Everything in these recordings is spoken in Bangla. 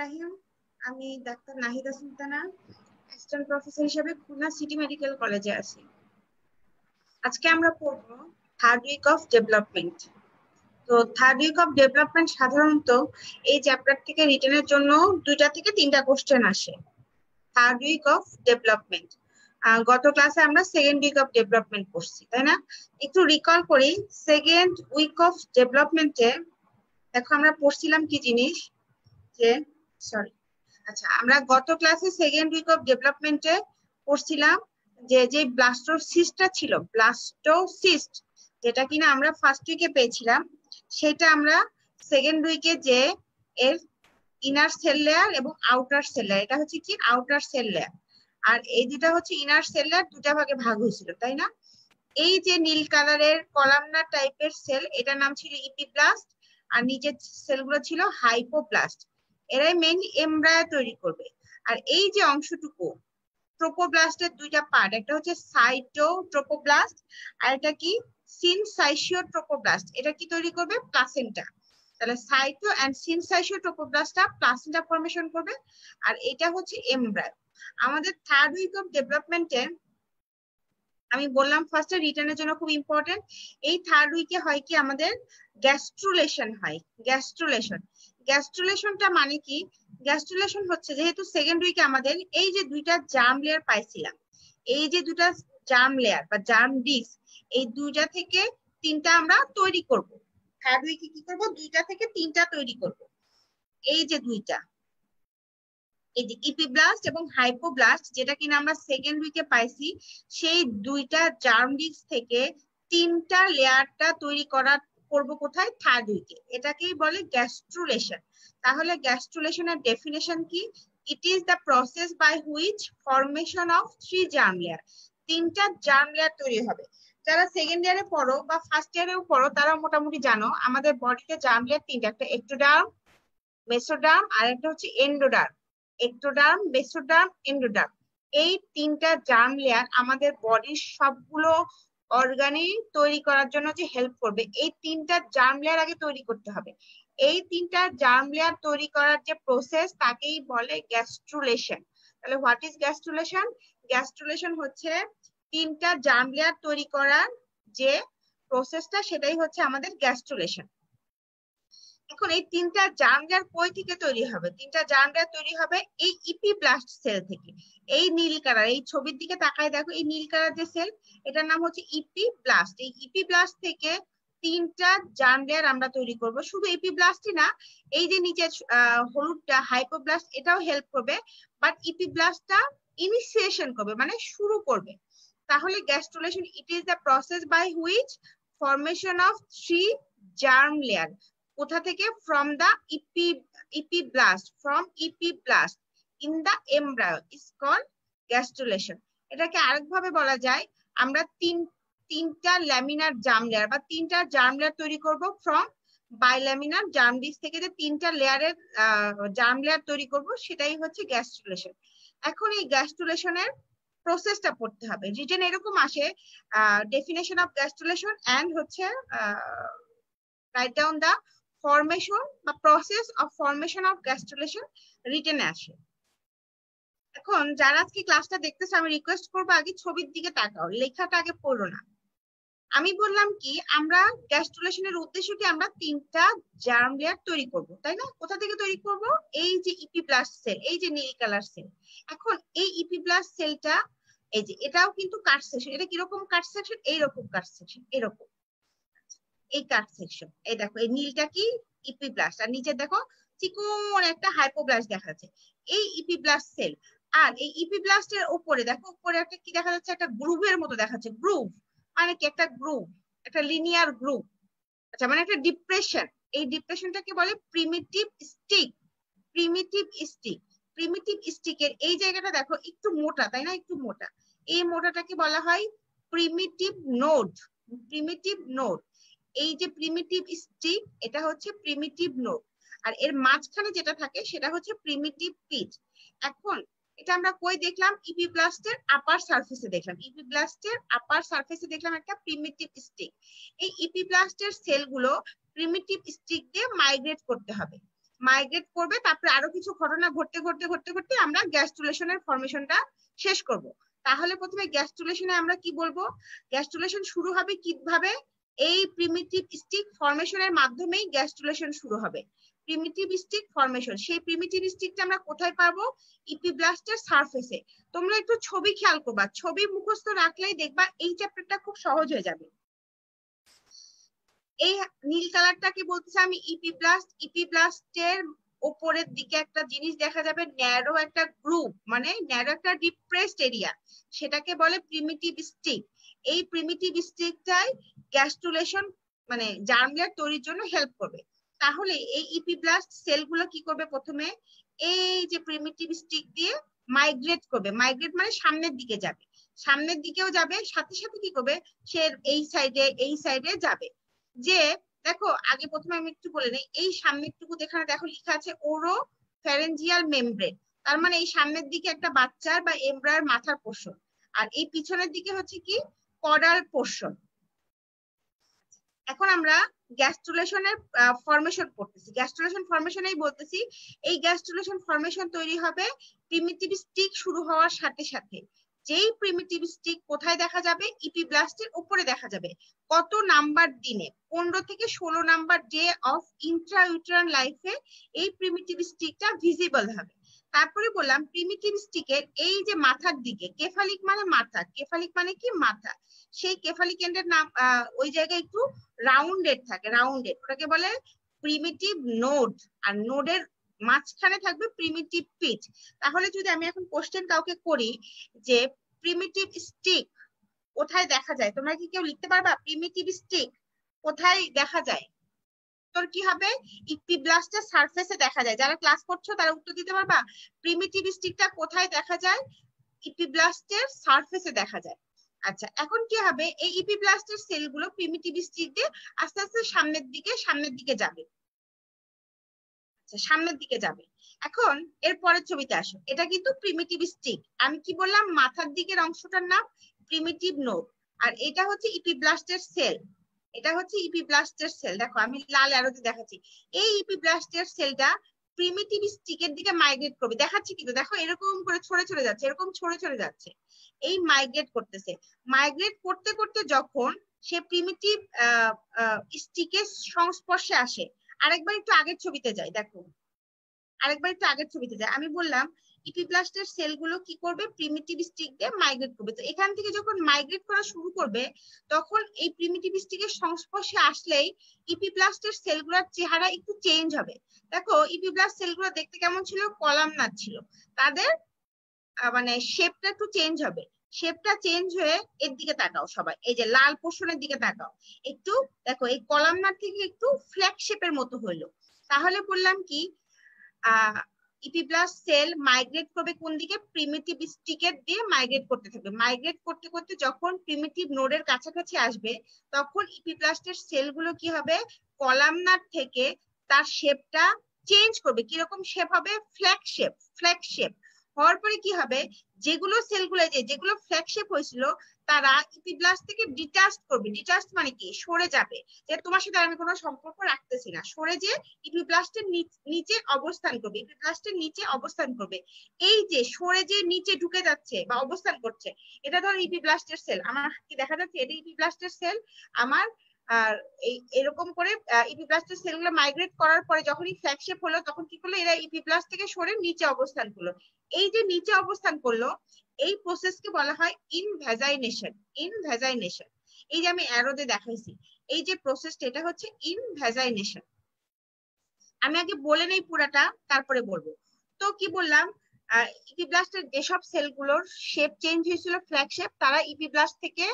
রাহিম। আমি doctor Nahida Sultana, assistant professor হিসেবে খুলনা সিটি মেডিকেল কলেজে আছি। আজকে আমরা পড়ব থার্ড উইক অফ ডেভেলপমেন্ট। তো থার্ড উইক অফ ডেভেলপমেন্ট সাধারণত এই চ্যাপ্টার থেকে রিটেনের জন্য 2টা থেকে 3টা কোশ্চেন আসে। থার্ড উইক অফ ডেভেলপমেন্ট, গত ক্লাসে আমরা সেকেন্ড উইক অফ ডেভেলপমেন্ট পড়ছি, তাই না? একটু রিকল করি, সেকেন্ড উইক অফ ডেভেলপমেন্টে দেখো আমরা পড়ছিলাম কি জিনিস, যে আচ্ছা, আমরা গত ক্লাসে সেকেন্ড উইক অফ ডেভেলপমেন্টে পড়ছিলাম যে ব্লাস্টোসিস্টটা ছিল, ব্লাস্টোসিস্ট যেটা কিনা আমরা ফার্স্ট উইকে পেয়েছিলাম, সেটা আমরা সেকেন্ড উইকে যে এর ইনার সেল লেয়ার এবং আউটার সেল লেয়ার, এটা হচ্ছে কি আউটার সেল লেয়ার, আর এই দুটা হচ্ছে ইনার সেল লেয়ার, দুটা ভাগে ভাগ হয়েছিল, তাই না? এই যে নীল কালারের কলামনার টাইপের সেল, এটার নাম ছিল ইপিব্লাস্ট, আর নিচের সেলগুলো ছিল হাইপোব্লাস্ট। এরাই মেইনলি এমব্রায়ো তৈরি করবে। আর এই যে অংশটুকু ট্রোপোব্লাস্টের দুইটা পার্ট, একটা হচ্ছে সাইটোট্রোপোব্লাস্ট আর এটা কি সিনসাইশিওট্রোপোব্লাস্ট, এটা কি তৈরি করবে? প্লাসেন্টা। তাহলে সাইটো এন্ড সিনসাইশিওট্রোপোব্লাস্টটা প্লাসেন্টা ফর্মেশন করবে, আর এটা হচ্ছে এমব্রায়ো। আমাদের থার্ড উইক অফ ডেভেলপমেন্টে আমি বললাম ফার্স্টে রিটার্নের জন্য খুব ইম্পর্টেন্ট, এই থার্ড উইকে হয় কি আমাদের গ্যাস্ট্রুলেশন হয়। গ্যাস্ট্রুলেশনটা মানে কি? গ্যাস্ট্রুলেশন হচ্ছে যেহেতু সেকেন্ড উইকে আমাদের এই যে দুইটা জার্ম লেয়ার পাইছিলাম, এই যে দুটা জার্ম লেয়ার বা জার্ম ডিস্ক, এই দুইটা থেকে 3টা আমরা তৈরি করব। থার্ড উইকে কি করব? 2টা থেকে 3টা তৈরি করব। এই যে দুইটা, এই যে ইপিব্লাস্ট এবং হাইপোব্লাস্ট যেটা কিনা আমরা সেকেন্ড উইকে পাইছি, সেই দুইটা জার্ম ডিস্ক থেকে 3টা লেয়ারটা তৈরি করব কোথায়? থার্ড উইকে। এটাকেই বলে গ্যাস্ট্রুলেশন। তাহলে গ্যাস্ট্রুলেশনের ডেফিনেশন কি? It is the process by which formation of 3 germ layer, 3টা জার্ম লেয়ার তৈরি হবে। যারা সেকেন্ড ইয়ারে পড়ো বা ফার্স্ট ইয়ারেও পড়ো তারা মোটামুটি জানো আমাদের বডিতে জার্ম লেয়ার 3টা, একটা এক্টোডার্ম, মেসোডার্ম আর একটা হচ্ছে এন্ডোডার্ম। এক্টোডার্ম, মেসোডার্ম, এন্ডোডার্ম, এই 3টা জার্ম লেয়ার আমাদের বডির সবগুলো অর্গানই তৈরি করার জন্য যে হেল্প করবে, এই 3টা জার্ম লেয়ার আগে তৈরি করতে হবে। এই 3টা জার্ম লেয়ার তৈরি করার যে প্রসেস তাকেই বলে গ্যাস্ট্রুলেশন। তাহলে হোয়াট ইজ গ্যাস্ট্রুলেশন? গ্যাস্ট্রুলেশন হচ্ছে 3টা জার্ম লেয়ার তৈরি করার যে প্রসেসটা, সেটাই হচ্ছে আমাদের গ্যাস্ট্রুলেশন। এখন এই 3টা জার্ম লেয়ার কই থেকে তৈরি হবে? 3টা জার্ম লেয়ার তৈরি হবে এই ইপিব্লাস্ট সেল থেকে। এই নীল কালার, এই ছবির দিকে তাকায় দেখো, এই নীল কালার যে সেল, এটার নাম হচ্ছে ইপিব্লাস্ট। এই ইপিব্লাস্ট থেকে 3টা জার্ম লেয়ার আমরা তৈরি করব। শুধু ইপিব্লাস্টই না, এই যে নিচে হলুদটা হাইপোব্লাস্ট, এটাও হেল্প করবে, বাট ইপিব্লাস্টটা ইনিশিয়েশন করবে, মানে শুরু করবে। তাহলে gastrulation it is the process by which formation of 3 germ layer, কোথা থেকে? From the epiblast, from epiblast in the embryo is called gastrulation. এটাকে আরেকভাবে বলা যায়, আমরা তিনটা ল্যামিনার জার্ম লেয়ার বা 3টা জার্ম লেয়ার তৈরি করব ফ্রম বাইল্যামিনার জার্ম ডিস্ক থেকে, যে 3টা লেয়ারের জার্ম লেয়ার তৈরি করব, সেটাই হচ্ছে গ্যাস্ট্রুলেশন। এখন এই গ্যাস্ট্রুলেশনের প্রসেসটা পড়তে হবে। রিটেন এরকম আসে, ডেফিনেশন অফ গ্যাস্ট্রুলেশন এন্ড হচ্ছে রাইট ডাউন দা ফরমেশন বা process of formation of gastrulation রিটেনে আসে। এখন যারা আজকে ক্লাসটা দেখতেছে আমি রিকোয়েস্ট করবো আগে ছবির দিকে তাকাও, লেখাটা আগে পড়ো না। আমি বললাম কি আমরা গ্যাস্ট্রুলেশনের উদ্দেশ্য কি? আমরা 3টা জার্ম লেয়ার তৈরি করব, তাই না? কোথা থেকে তৈরি করব? এই যে ইপিব্লাস্ট সেল, এই যে নীল কালার সেল। এখন এই ইপিব্লাস্ট সেলটা, এই যে এটাও কিন্তু কাট সেকশন। এটা কিরকম কাট সেকশন? এইরকম কাট সেকশন, এরকম এই কাট সেকশন। এই দেখো এই নীলটা কি? ইপিব্লাস্ট, আর নিচে দেখো চিকন একটা হাইপোব্লাস্ট দেখা যাচ্ছে, এই ইপিব্লাস্ট সেল। আর এই ইপিব্লাস্টের উপরে দেখো, উপরে একটা কি দেখা যাচ্ছে? একটা গ্রুভের মতো দেখাচ্ছে। গ্রুভ মানে কি? একটা গ্রুভ, একটা লিনিয়ার গ্রুভ। আচ্ছা, মানে একটা ডিপ্রেশন। এই ডিপ্রেশনটাকে বলে primitive streak. Primitive streak, primitive স্টিকের এই জায়গাটা দেখো একটু মোটা, তাই না? একটু মোটা। এই মোটাটাকে বলা হয় প্রিমিটিভ নোড। প্রিমিটিভ নোড, এই যে প্রিমিটিভ স্টিক, এটা হচ্ছে প্রিমিটিভ নোড, আর এর মাঝখানে যেটা থাকে সেটা হচ্ছে প্রিমিটিভ পিচ। এখন এটা আমরা কই দেখলাম? ইপিব্লাস্টের আপার সারফেসে দেখলাম। ইপিব্লাস্টের আপার সারফেসে দেখলাম একটা প্রিমিটিভ স্টিক। এই ইপিব্লাস্টের সেলগুলো প্রিমিটিভ স্টিক দিয়ে মাইগ্রেট করতে হবে। মাইগ্রেট করবে, তারপরে আরো কিছু ঘটনা ঘটতে ঘটতে ঘটতে ঘটতে আমরা গ্যাস্ট্রুলেশনের ফরমেশনটা শেষ করব। তাহলে প্রথমে গ্যাস্ট্রুলেশনে আমরা কি বলবো? গ্যাস্ট্রুলেশন শুরু হবে কিভাবে? এই প্রিমিটিভ স্টিক ফরমেশনের মাধ্যমেই গ্যাস্ট্রুলেশন শুরু হবে। প্রিমিটিভ স্টিক ফরমেশন, সেই প্রিমিটিভ স্টিকটা আমরা কোথায় পাবো? ইপিব্লাস্টের সারফেসে। তোমরা একটু ছবি খেয়াল করবা, ছবি মুখস্থ রাখলেই দেখবা এই চ্যাপ্টারটা খুব সহজ হয়ে যাবে। এই নীল কালারটাকে বলতেছে আমি ইপিব্লাস্ট। ইপিব্লাস্টের উপরের দিকে একটা জিনিস দেখা যাবে, ন্যারো একটা গ্রুপ, মানে ন্যারো একটা ডিপ্রেসড এরিয়া, সেটাকে বলে প্রিমিটিভ স্টিক। এই প্রিমিটিভ স্টিকটাই গ্যাস্ট্রুলেশন মানে জার্ম লেয়ার তৈরির জন্য হেল্প করবে। তাহলে এই ইপিব্লাস্ট সেলগুলো কি করবে? প্রথমে এই যে প্রিমিটিভ স্টিক দিয়ে মাইগ্রেট করবে। মাইগ্রেট মানে সামনের দিকে যাবে, সামনের দিকেও যাবে, সাথে সাথে কি করবে? সে এই সাইডে যাবে। যে দেখো আগে প্রথমে আমি একটু বলে নিই, এই সামনের টুকু যেখানে দেখো লেখা আছে ওরো ফ্যারেঞ্জিয়াল মেমব্রেন, তার মানে এই সামনের দিকে একটা বাচ্চার বা এমব্রায়ের মাথার পোর্শন, আর এই পিছনের দিকে হচ্ছে কি কডাল পোর্শন। এখন আমরা গ্যাস্ট্রুলেশনের ফরমেশন পড়তেছি, গ্যাস্ট্রুলেশন ফরমেশনেই বলতেছি এই গ্যাস্ট্রুলেশন ফরমেশন তৈরি হবে প্রিমিটিভ স্টিক শুরু হওয়ার সাথে সাথে। যেই প্রিমিটিভ স্টিক কোথায় দেখা যাবে? ইপিব্লাস্টের উপরে দেখা যাবে। কত নাম্বার দিনে? 15 থেকে 16 নাম্বার ডে অফ ইন্ট্রাইউটেরাইন লাইফে এই প্রিমিটিভ স্টিকটা ভিজিবল হবে। তারপরে বললাম প্রিমিটিভ স্টিকের এই যে মাথার দিকে, কেফালিক মানে মাথা, কেফালিক মানে কি মাথা, সেই কেফালিক এন্ডের নাম ওই জায়গায় একটু রাউন্ডেড থাকে, রাউন্ডেড, ওটাকে বলে প্রিমিটিভ নোড। আর নোডের মাঝখানে থাকবে প্রিমিটিভ পিচ। তাহলে যদি আমি এখন কোশ্চেন কাউকে করি যে প্রিমিটিভ স্টিক কোথায় দেখা যায়, তোমরা কি কেউ লিখতে পারবা প্রিমিটিভ স্টিক কোথায় দেখা যায়? তোর কি হবে? ইপিব্লাস্টের সারফেসে দেখা যায়। যারা ক্লাস করছো তারা উত্তর দিতে পারবা প্রিমিটিভ স্টিকটা কোথায় দেখা যায়? ইপিব্লাস্টের সারফেসে দেখা যায়। আচ্ছা, এখন কি হবে? এই ইপিব্লাস্টের সেলগুলো প্রিমিটিভ স্টিক দিয়ে আস্তে আস্তে সামনের দিকে যাবে। আচ্ছা, সামনের দিকে যাবে। এখন এর পরের ছবিতে আসো, এটা কিন্তু প্রিমিটিভ স্টিক। আমি কি বললাম? মাথার দিকের অংশটার নাম প্রিমিটিভ নোড, আর এটা হচ্ছে ইপিব্লাস্টের সেল। এটা হচ্ছে ইপিব্লাস্টের সেল। দেখো আমি লাল অ্যারোতে দেখাচ্ছি, এই ইপিব্লাস্টের সেলটা প্রিমিটিভ স্টিকের দিকে মাইগ্রেট করবে। দেখাচ্ছি কিন্তু দেখো এরকম করে ছড়ে যাচ্ছে, এরকম ছড়ে যাচ্ছে, এই মাইগ্রেট করতেছে। মাইগ্রেট করতে করতে যখন সে প্রিমিটিভ স্টিকের সংস্পর্শে আসে, আরেকবার একটু আগের ছবিতে যাই, দেখো আরেকবার একটু আগের ছবিতে যাই। আমি বললাম ইপিব্লাস্টের সেলগুলো কি করবে? প্রিমিটিভ স্টিক দিয়ে মাইগ্রেট করবে। তো এখান থেকে যখন মাইগ্রেট করা শুরু করবে, তখন এই প্রিমিটিভ স্টিকের সংস্পর্শে আসলেই ইপিব্লাস্টের সেলগুলোর চেহারা একটু চেঞ্জ হবে। দেখো ইপিব্লাস্ট সেলগুলো দেখতে কেমন ছিল? কলামনার ছিল। তাদের মানে শেপটা একটু চেঞ্জ হবে। শেপটা চেঞ্জ হয়ে এর দিকে তাকাও সবাই, এই যে লাল পোর্শনের দিকে তাকাও একটু, দেখো এই কলামনার থেকে একটু ফ্ল্যাগ শেপের মতো হইলো। তাহলে বললাম কি ইপিব্লাস্ট সেল মাইগ্রেট করবে কোন দিকে? প্রিমিটিভ স্টিকের দিয়ে মাইগ্রেট করতে থাকবে। মাইগ্রেট করতে করতে যখন প্রিমিটিভ নোডের কাছাকাছি আসবে, তখন ইপিব্লাস্টের সেলগুলো কি হবে? কলামনার থেকে তার শেপটা চেঞ্জ করবে। কিরকম শেপ হবে? Flag shape. ফ্ল্যাগ শেপ হওয়ার পরে কি হবে? যেগুলো ফ্ল্যাগ শেপ হয়েছিল তারা ইপিব্লাস্ট থেকে ডিটাচড করবে। ডিটাচড মানে কি? সরে যাবে, যে তোমার সাথে আমি কোনো সম্পর্ক রাখতেছি না, সরে যে ইপিব্লাস্টের নিচে অবস্থান করবে। ইপিব্লাস্টের নিচে অবস্থান করবে, এই যে সরে যে নিচে ঢুকে যাচ্ছে বা অবস্থান করছে, এটা ধরো ইপিব্লাস্টের সেল। আমার কি দেখা যাচ্ছে? এটা ইপিব্লাস্টের সেল আমার। আর এরকম করে ইপিব্লাস্টের সেলগুলো মাইগ্রেট করার পরে যখনই ফ্ল্যাগ শেপ হলো, তখন কি করলো? এরা ইপিব্লাস্ট থেকে সরে নিচে অবস্থান করলো। এই যে নিচে অবস্থান করলো, এই প্রসেসকে বলা হয় ইনভ্যাজাইনেশন। ইনভ্যাজাইনেশন, এই যে আমি অ্যারোতে দেখাইছি, এই যে প্রসেসটা, এটা হচ্ছে ইনভ্যাজাইনেশন। আমি আগে বলে নেই পুরাটা, তারপরে বলবো। তো কি বললাম? ইপিব্লাস্টের যেসব সেলগুলোর শেপ চেঞ্জ হয়েছিল ফ্ল্যাগ শেপ, তারা ইপিব্লাস্ট থেকে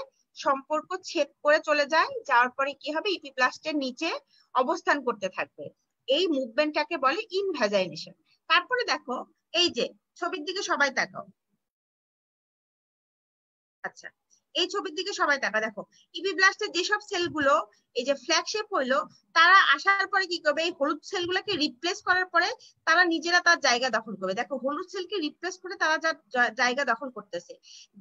সম্পর্ক ছেদ করে চলে যায়। যাওয়ার পরে কি হবে? ইপিব্লাস্টের নিচে অবস্থান করতে থাকবে। এই মুভমেন্টটাকে বলে ইনভ্যাজাইনেশন। তারপরে দেখো এই যে ছবির দিকে সবাই তাকাও। আচ্ছা, এই ছবির দিকে সবাই তাকা, দেখো ইপিব্লাস্টের যেসব সেলগুলো এই যে ফ্ল্যাগ শেপ হইলো, তারা আসার পরে কি করবে? এই হলুদ সেলগুলোকে রিপ্লেস করার পরে তারা নিজেরা তার জায়গা দখল করবে। দেখো হলুদ সেলকে রিপ্লেস করে তারা জায়গা দখল করতেছে।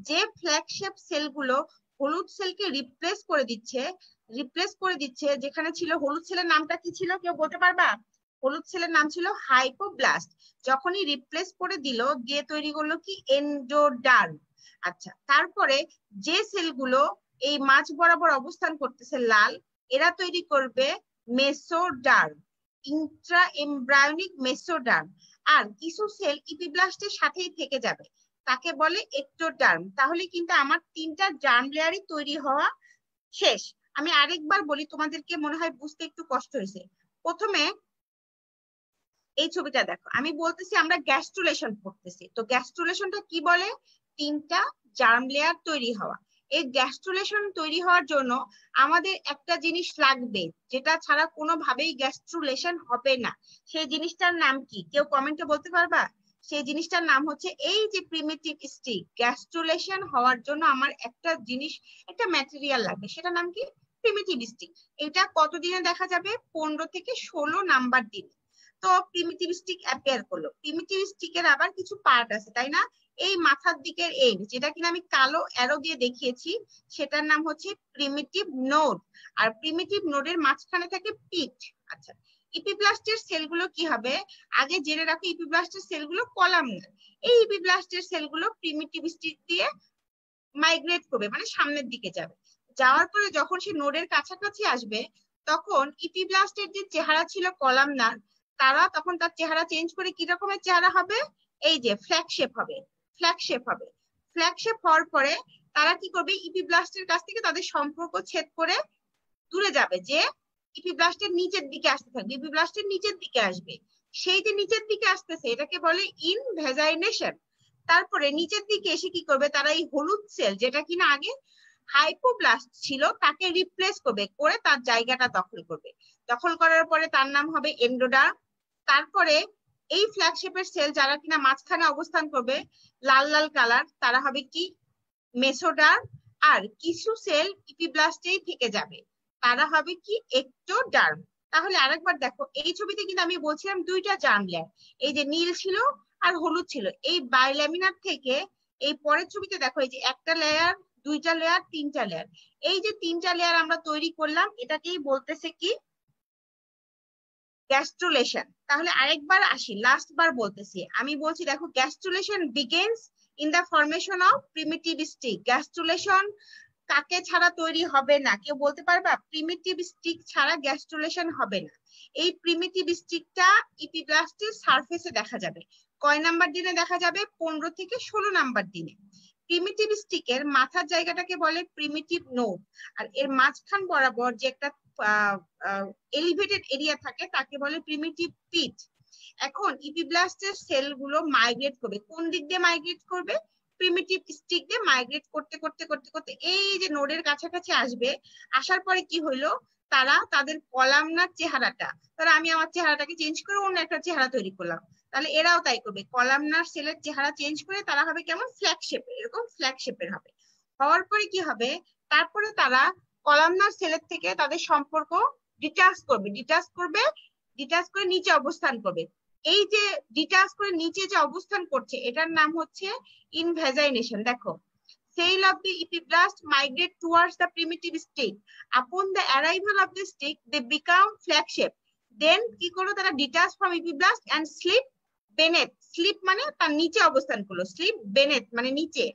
যে ফ্ল্যাগ শেপ সেলগুলো হলুদ সেলকে রিপ্লেস করে দিচ্ছে, যেখানে ছিল হলুদ সেলের নামটা কি ছিল? কেউ বলতে পারবা? হলুদ সেলের নাম ছিল হাইপোব্লাস্ট, যখনই রিপ্লেস করে দিল দিয়ে তৈরি করলো কি এন্ডোডার্ম। আচ্ছা, তারপরে যে সেলগুলো এই মাঝ বরাবর অবস্থান করতেছে লাল, এরা তৈরি করবে মেসোডার্ম, ইন্ট্রা এমব্রায়োনিক মেসোডার্ম। আর কিছু সেল ইপিব্লাস্টের সাথেই থেকে যাবে, তাকে বলে এক্টোডার্ম। তাহলে কিন্তু আমার 3টা জার্ম লেয়ারই তৈরি হওয়া শেষ। আমি আরেকবার বলি, তোমাদেরকে মনে হয় বুঝতে একটু কষ্ট হয়েছে। প্রথমে এই ছবিটা দেখো, আমি বলতেছি আমরা গ্যাস্ট্রুলেশন করতেছি, তো গ্যাস্ট্রুলেশনটা কি বলে? 3টা জার্ম লেয়ার তৈরি হওয়া। এই গ্যাস্ট্রুলেশন তৈরি হওয়ার জন্য আমাদের একটা জিনিস লাগবে, যেটা ছাড়া কোনোভাবেই গ্যাস্ট্রুলেশন হবে না। সেই জিনিসটার নাম কি? কেউ কমেন্টে বলতে পারবা? সেই জিনিসটার নাম হচ্ছে এই যে প্রিমিটিভ স্টিক। গ্যাস্ট্রুলেশন হওয়ার জন্য আমার একটা জিনিস, একটা ম্যাটেরিয়াল লাগবে, সেটার নাম কি? Primitive stick. এটা কতদিনে দেখা যাবে? 15 থেকে 16 নাম্বার দিন। তো প্রিমিটিভ স্টিক অ্যাপিয়ার করলো। প্রিমিটিভ স্টিকের আবার কিছু পার্ট আছে, তাই না? এই মাথার দিকের এন্ড, যেটা কিনা আমি কালো অ্যারো দিয়ে দেখিয়েছি, সেটার নাম হচ্ছে প্রিমিটিভ নোড। আর প্রিমিটিভ নোডের মাঝখানে থাকে পিট। আচ্ছা, ইপিব্লাস্টের সেলগুলো কি হবে? আগে জেনে রাখো, ইপিব্লাস্টের সেলগুলো কলামনার। এই ইপিব্লাস্টের সেলগুলো প্রিমিটিভ স্টিক দিয়ে মাইগ্রেট করবে, মানে সামনের দিকে যাবে। যাওয়ার পরে যখন সে নোডের কাছাকাছি আসবে, তখন ইপিব্লাস্টের যে চেহারা ছিল কলামনার, তারা তখন তার চেহারা চেঞ্জ করে কি রকমের চেহারা হবে? এই যে ফ্ল্যাগ শেপ হবে। ফ্ল্যাগ শেপ হবে। ফ্ল্যাগ শেপ হওয়ার পরে তারা কি করবে? ইপিব্লাস্টের কাছ থেকে তাদের সম্পর্ক ছেদ করে দূরে যাবে, যে ইপিব্লাস্টের নিচের দিকে আসতে থাকবে, ইপিব্লাস্টের নিচের দিকে আসবে। সেই যে নিচের দিকে আসতেছে, এটাকে বলে ইনভ্যাজাইনেশন। তারপরে নিচের দিকে এসে কি করবে? তারা এই হলুদ সেল, যেটা কিনা আগে হাইপোব্লাস্ট ছিল, তাকে রিপ্লেস করবে, করে তার জায়গাটা দখল করবে। দখল করার পরে তার নাম হবে এন্ডোডার্ম। তারপরে এই ফ্ল্যাগশিপের সেল, যারা কিনা মাঝখানে অবস্থান করবে, লাল লাল কালার, তারা হবে কি? মেসোডার্ম। আর কিছু সেল ইপিব্লাস্টেই থেকে যাবে, তারা হবে কি? এক্টোডার্ম। তাহলে আরেকবার দেখো, এই ছবিতে কিন্তু আমি বলছিলাম 2টা জার্ম লেয়ার, এই যে নীল ছিল আর হলুদ ছিল, এই বাইল্যামিনার থেকে এই পরের ছবিতে দেখো, এই যে একটা লেয়ার, 2টা লেয়ার, 3টা লেয়ার। এই যে 3টা লেয়ার আমরা তৈরি করলাম, এটাকেই বলতেছে কি? গ্যাস্ট্রুলেশন। তাহলে আরেকবার আসি, লাস্ট বার বলতেছি, আমি বলছি দেখো, gastrulation begins in the formation of primitive stick. Gastrulation কাকে ছাড়া তৈরি হবে না? কেউ বলতে পারবা? প্রিমিটিভ স্টিক ছাড়া গ্যাস্ট্রুলেশন হবে না। এই প্রিমিটিভ স্টিকটা ইপিব্লাস্টের সারফেসে দেখা যাবে। কয় নাম্বার দিনে দেখা যাবে? 15 থেকে 16 নাম্বার দিনে। প্রিমিটিভ স্টিকের মাথার জায়গাটাকে বলে প্রিমিটিভ নোড, আর এর মাঝখান বরাবর যে একটা এলিভেটেড এরিয়া থাকে, তাকে বলে প্রিমিটিভ পিট। এখন ইপিব্লাস্টের সেলগুলো মাইগ্রেট করবে, কোন দিক দিয়ে মাইগ্রেট করবে? প্রিমিটিভ স্টিক দিয়ে মাইগ্রেট করতে করতে করতে করতে এই যে নোডের কাছাকাছি আসবে। আসার পরে কি হইলো? তারা তাদের কলামনার চেহারাটা, তারা, আমি আমার চেহারাটাকে চেঞ্জ করে অন্য একটা চেহারা তৈরি করলাম, তাহলে এরাও তাই করবে, কলামনার সেলের চেহারা চেঞ্জ করে তারা হবে কেমন? ফ্ল্যাগ শেপের, এরকম ফ্ল্যাগ শেপের হবে। হওয়ার পরে কি হবে? তারপরে তারা কলামনার সেলের থেকে তাদের সম্পর্ক ডিটাচ করবে, ডিটাচ করে নিচে অবস্থান করবে। এই যে ডিটাচ করে নিচে যে অবস্থান করছে, এটার নাম হচ্ছে ইনভ্যাজাইনেশন। দেখো, sail of the epiblast migrate towards the primitive state. Upon the arrival of the stick, they become flag shape. Then কি করলো? তারা detach from epiblast and slip beneath. Slip মানে তার নিচে অবস্থান করলো, slip beneath মানে নিচে।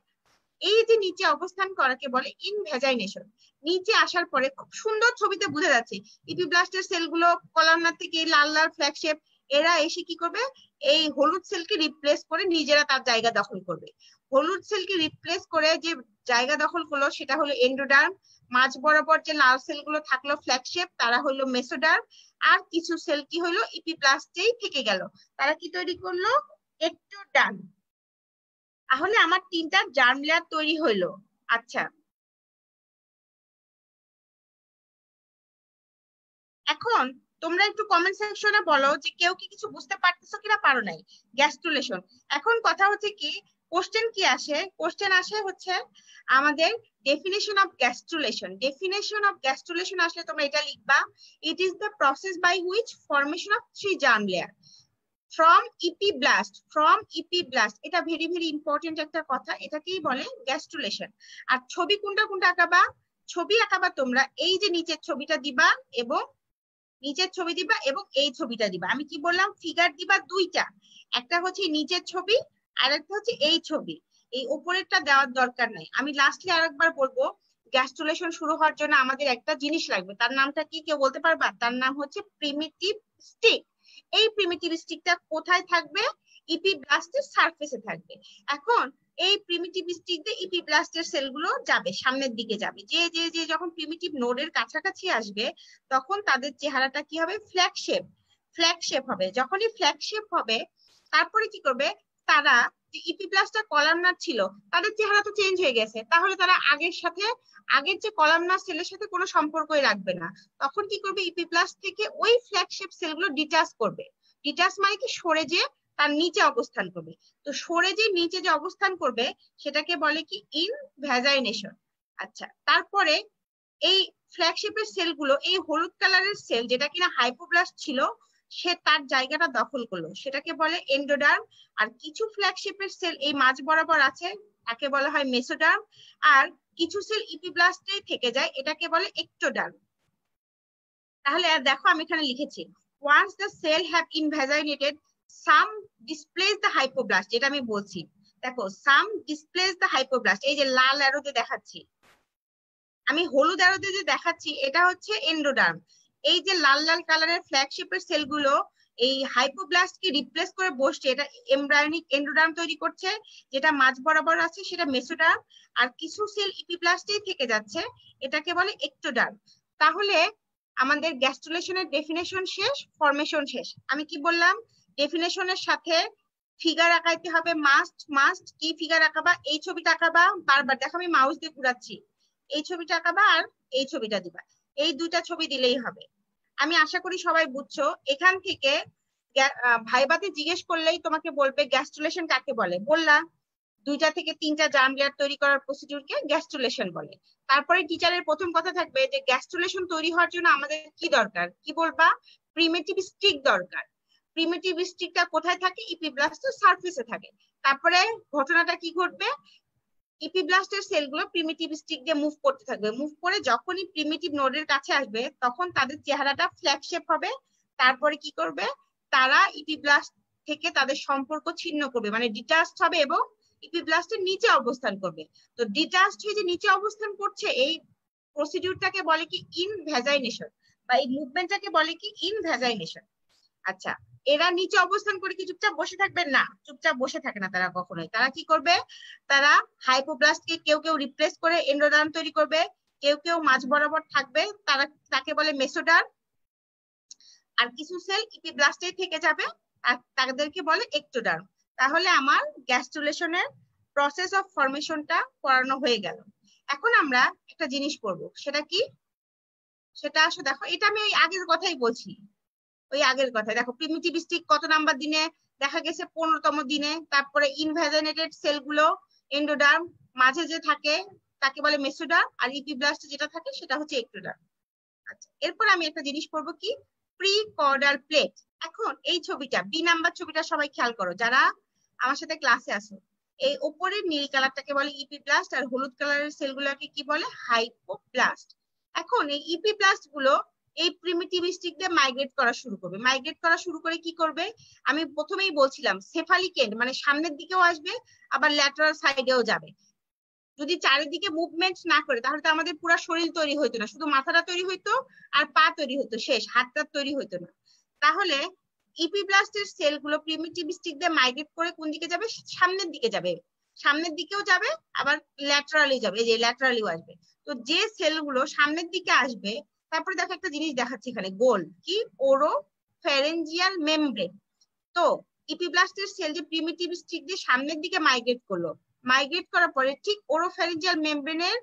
এই যে নিচে অবস্থান করাকে বলে ইনভ্যাজাইনেশন। নিচে আসার পরে খুব সুন্দর ছবিতে বোঝা যাচ্ছে, ইপিব্লাস্টের সেলগুলো কলামনার থেকে লাল লাল ফ্ল্যাগ শেপ, এরা এসে কি করবে? এই হলুদ সেলকে রিপ্লেস করে নিজেরা তার জায়গা দখল করবে। হলুদ সেলকে রিপ্লেস করে যে জায়গা দখল করলো, সেটা হলো এন্ডোডার্ম। মাঝ বরাবর যে লাল সেলগুলো থাকলো ফ্ল্যাগ শেপ, তারা হলো মেসোডার্ম। আর কিছু সেল কি হলো? ইপিব্লাস্টেই থেকে গেল, তারা কি তৈরি করলো? এক্টোডার্ম। তাহলে আমার 3টা জার্ম লেয়ার তৈরি হইলো। আচ্ছা, এখন তোমরা একটু কমেন্ট সেকশনে বলো যে কেউ কি কিছু বুঝতে পারতেছো কিনা, পারো নাই? গ্যাস্ট্রুলেশন। এখন কথা হচ্ছে কি, কোশ্চেন কি আসে? কোশ্চেন আসে হচ্ছে আমাদের definition of gastrulation. Definition of gastrulation আসলে তোমরা এটা লিখবা, it is the process by which formation of 3 germ layer from epiblast। এটা ভেরি ভেরি ইম্পর্টেন্ট একটা কথা, এটাকেই বলে গ্যাস্ট্রুলেশন। আর ছবি কোনটা কোনটা আঁকাবা? ছবি আঁকাবা তোমরা এই যে নিচের ছবিটা দিবা, এবং নিচের ছবি দিবা এবং এই ছবিটা দিবা। আমি কি বললাম, ফিগার দিবা দুইটা, একটা হচ্ছে নিচের ছবি আর একটা হচ্ছে এই ছবি। এই উপরেরটা দেওয়ার দরকার নাই। আমি লাস্টলি আরেকবার বলবো, গ্যাস্ট্রুলেশন শুরু হওয়ার জন্য আমাদের একটা জিনিস লাগবে, তার নামটা কি কেউ বলতে পারবা? তার নাম হচ্ছে প্রিমিটিভ স্টিক। এই প্রিমিটিভ স্টিকটা কোথায় থাকবে? ইপিব্লাস্টের সারফেসে থাকবে। এখন এই প্রিমিটিভ স্টিক দিয়ে ইপিব্লাস্টের সেলগুলো যাবে, সামনের দিকে যাবে। যে যে যে যখন প্রিমিটিভ নোডের কাছাকাছি আসবে তখন তাদের চেহারাটা কি হবে? ফ্ল্যাগ শেপ হবে। যখনই ফ্ল্যাগ শেপ হবে তারপরে কি করবে? তারা যে ইপিব্লাস্টটা কলামনার ছিল তাদের চেহারা তো চেঞ্জ হয়ে গেছে, তাহলে তারা আগের যে কলামনার সেলের সাথে কোনো সম্পর্কই রাখবে না। তখন কি করবে? ইপিব্লাস্ট থেকে ওই ফ্ল্যাগশিপ সেলগুলো ডিটাচ করবে। ডিটাচ মানে কি? সরে যে তার নিচে অবস্থান করবে। তো সরে যে নিচে যে অবস্থান করবে সেটাকে বলে কি? ইনভ্যাজাইনেশন। আচ্ছা, তারপরে এই ফ্ল্যাগশিপের সেলগুলো, এই হলুদ কালারের সেল যেটা কিনা হাইপোব্লাস্ট ছিল, সে তার জায়গাটা দখল করলো, সেটাকে বলে এন্ডোডার্ম। আর কিছু ফ্ল্যাগশিপের সেল এই মাঝ বরাবর আছে, তাকে বলা হয় মেসোডার্ম। আর কিছু সেল ইপিব্লাস্টে থেকে যায়, এটাকে বলে এক্টোডার্ম। তাহলে দেখো আমি এখানে লিখেছি, once the cell have invaginated some displace the hypoblast, যেটা আমি বলছি। দেখো, সাম ডিসপ্লেস দ্য হাইপোব্লাস্ট, এই যে লাল অ্যারোতে দেখাচ্ছি, আমি হলুদ অ্যারোতে যে দেখাচ্ছি, এটা হচ্ছে এন্ডোডার্ম। এই যে লাল লাল কালারের ফ্ল্যাগশিপের সেলগুলো এই হাইপোব্লাস্টকে রিপ্লেস করে বসছে, এটা এমব্রায়োনিক এন্ডোডার্ম তৈরি করছে। যেটা মাঝ বরাবর আছে সেটা মেসোডার্ম। আর কিছু সেল ইপিব্লাস্টেই থেকে যাচ্ছে, এটাকে বলে এক্টোডার্ম। তাহলে আমাদের গ্যাস্ট্রুলেশনের ডেফিনেশন শেষ, ফরমেশন শেষ। আমি কি বললাম? ডেফিনেশনের সাথে ফিগার আঁকাইতে হবে, মাস্ট। কি ফিগার আঁকাবা? এই ছবিটা আঁকাবা, বারবার দেখো আমি মাউস দিয়ে ঘুরাচ্ছি, এই ছবিটা আঁকাবা আর এই ছবিটা দিবা, এই দুইটা ছবি দিলেই হবে। আমি আশা করি সবাই বুঝছো। এখান থেকে ভাইবাতে জিজ্ঞেস করলেই তোমাকে বলবে গ্যাস্ট্রুলেশন কাকে বলে। বললা, দুইটা থেকে তিনটা জার্ম লেয়ার তৈরি করার প্রসিডিউরকে গ্যাস্ট্রুলেশন বলে। তারপরে টিচারের প্রথম কথা থাকবে যে গ্যাস্ট্রুলেশন তৈরি হওয়ার জন্য আমাদের কি দরকার? কি বলবা? প্রিমিটিভ স্টিক দরকার। প্রিমিটিভ স্টিকটা কোথায় থাকে? ইপিব্লাস্টের সারফেসে থাকে। তারপরে ঘটনাটা কি ঘটবে? ইপিব্লাস্টের সেলগুলো প্রিমিটিভ স্টিক দিয়ে মুভ করতে থাকবে। মুভ করে যখনই প্রিমিটিভ নোডের কাছে আসবে তখন তাদের চেহারাটা ফ্ল্যাগ শেপ হবে। তারপরে কি করবে? তারা ইপিব্লাস্ট থেকে তাদের সম্পর্ক ছিন্ন করবে, মানে ডিটাচড হবে এবং ইপিব্লাস্টের নিচে অবস্থান করবে। তো ডিটাচড হয়ে যে নিচে অবস্থান করছে, এই প্রসিডিউরটাকে বলে কি? ইনভ্যাজাইনেশন, বা এই মুভমেন্টটাকে বলে কি? ইনভ্যাজাইনেশন। আচ্ছা, এরা নিচে অবস্থান করে কি চুপচাপ বসে থাকবে? না, চুপচাপ বসে থাকে না তারা কখনোই। তারা কি করবে? তারা হাইপোব্লাস্টকে কেউ কেউ রিপ্লেস করে এন্ডোডার্ম তৈরি করবে, কেউ কেউ মাঝ বরাবর থাকবে, তারা তাকে বলে মেসোডার্ম। আর কিছু সেল ইপিব্লাস্টেই থেকে যাবে, আর তাদেরকে বলে এক্টোডার্ম। তাহলে আমার গ্যাস্ট্রুলেশনের প্রসেস অফ ফরমেশনটা পড়ানো হয়ে গেল। এখন আমরা একটা জিনিস করবো, সেটা কি? সেটা আসলে দেখো, এটা আমি ওই আগের কথাই বলছি, ওই আগের কথা। দেখো, প্রিমিটিভ স্টিক কত নাম্বার দিনে দেখা গেছে? 15তম দিনে। তারপরে ইনভ্যাজাইনেটেড সেলগুলো এন্ডোডার্ম, মাঝে যে থাকে তাকে বলে মেসোডার্ম, আর ইপিব্লাস্ট যেটা থাকে সেটা হচ্ছে এক্টোডার্ম। আচ্ছা, এরপর আমি একটা জিনিস করব, কি? Pre caudal plate. এখন এই ছবিটা, বি নাম্বার ছবিটা সবাই খেয়াল করো যারা আমার সাথে ক্লাসে আসো। এই উপরের নীল কালারটাকে বলে ইপিব্লাস্ট, আর হলুদ কালারের সেলগুলোকে কি বলে? হাইপোব্লাস্ট। এখন এই ইপিব্লাস্ট গুলো এই প্রিমিটিভ স্টিক দিয়ে মাইগ্রেট করা শুরু করবে। মাইগ্রেট করা শুরু করে কি করবে? আমি প্রথমেই বলছিলাম, সেফালিক এন্ড মানে সামনের দিকেও আসবে, আবার ল্যাটারাল সাইডেও যাবে। যদি চারিদিকে মুভমেন্ট না করে তাহলে তো আমাদের পুরো শরীর তৈরি হইতো না, শুধু মাথাটা তৈরি হইতো আর পা তৈরি হইতো, শেষ, হাতটা তৈরি হইতো না। তাহলে ইপিব্লাস্টের সেলগুলো প্রিমিটিভ স্টিক দিয়ে মাইগ্রেট করে কোন দিকে যাবে? সামনের দিকে যাবে, সামনের দিকেও যাবে, আবার ল্যাটারালি যাবে, এই যে ল্যাটারালিও আসবে। তো যে সেলগুলো সামনের দিকে আসবে, তারপরে দেখো একটা জিনিস দেখাচ্ছি এখানে, গোল, কি? ওরো ফ্যারেঞ্জিয়াল মেমব্রেন। তো ইপিব্লাস্টের সেল যে প্রিমিটিভ স্টিক দিয়ে সামনের দিকে মাইগ্রেট করলো, মাইগ্রেট করার পরে ঠিক ওরোফ্যারিঞ্জিয়াল মেমব্রেনের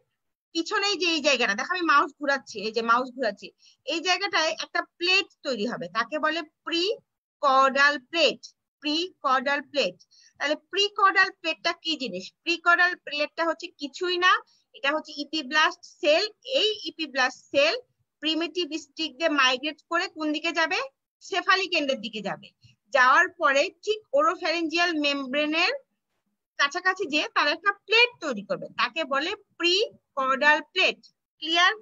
পিছনেই যে এই জায়গাটা, দেখো আমি মাউস ঘুরাচ্ছি, এই যে মাউস ঘুরাচ্ছি, এই জায়গাটায় একটা প্লেট তৈরি হবে, তাকে বলে pre caudal plate. Pre caudal plate. তাহলে প্রি কর্ডাল প্লেটটা কি জিনিস? প্রি কর্ডাল প্লেটটা হচ্ছে কিছুই না, এটা হচ্ছে ইপিব্লাস্ট সেল। এই ইপিব্লাস্ট সেল প্রিমিটিভ স্টিক দিয়ে মাইগ্রেট করে কোন দিকে যাবে? সেফালিক এন্ডের দিকে যাবে। যাওয়ার পরে ঠিক ওরোফ্যারিঞ্জিয়াল মেমব্রেনের কাছাকাছি যে তার একটা প্লেট তৈরি করবে, তাকে বলে প্রি কর্ডাল প্লেট। ক্লিয়ার?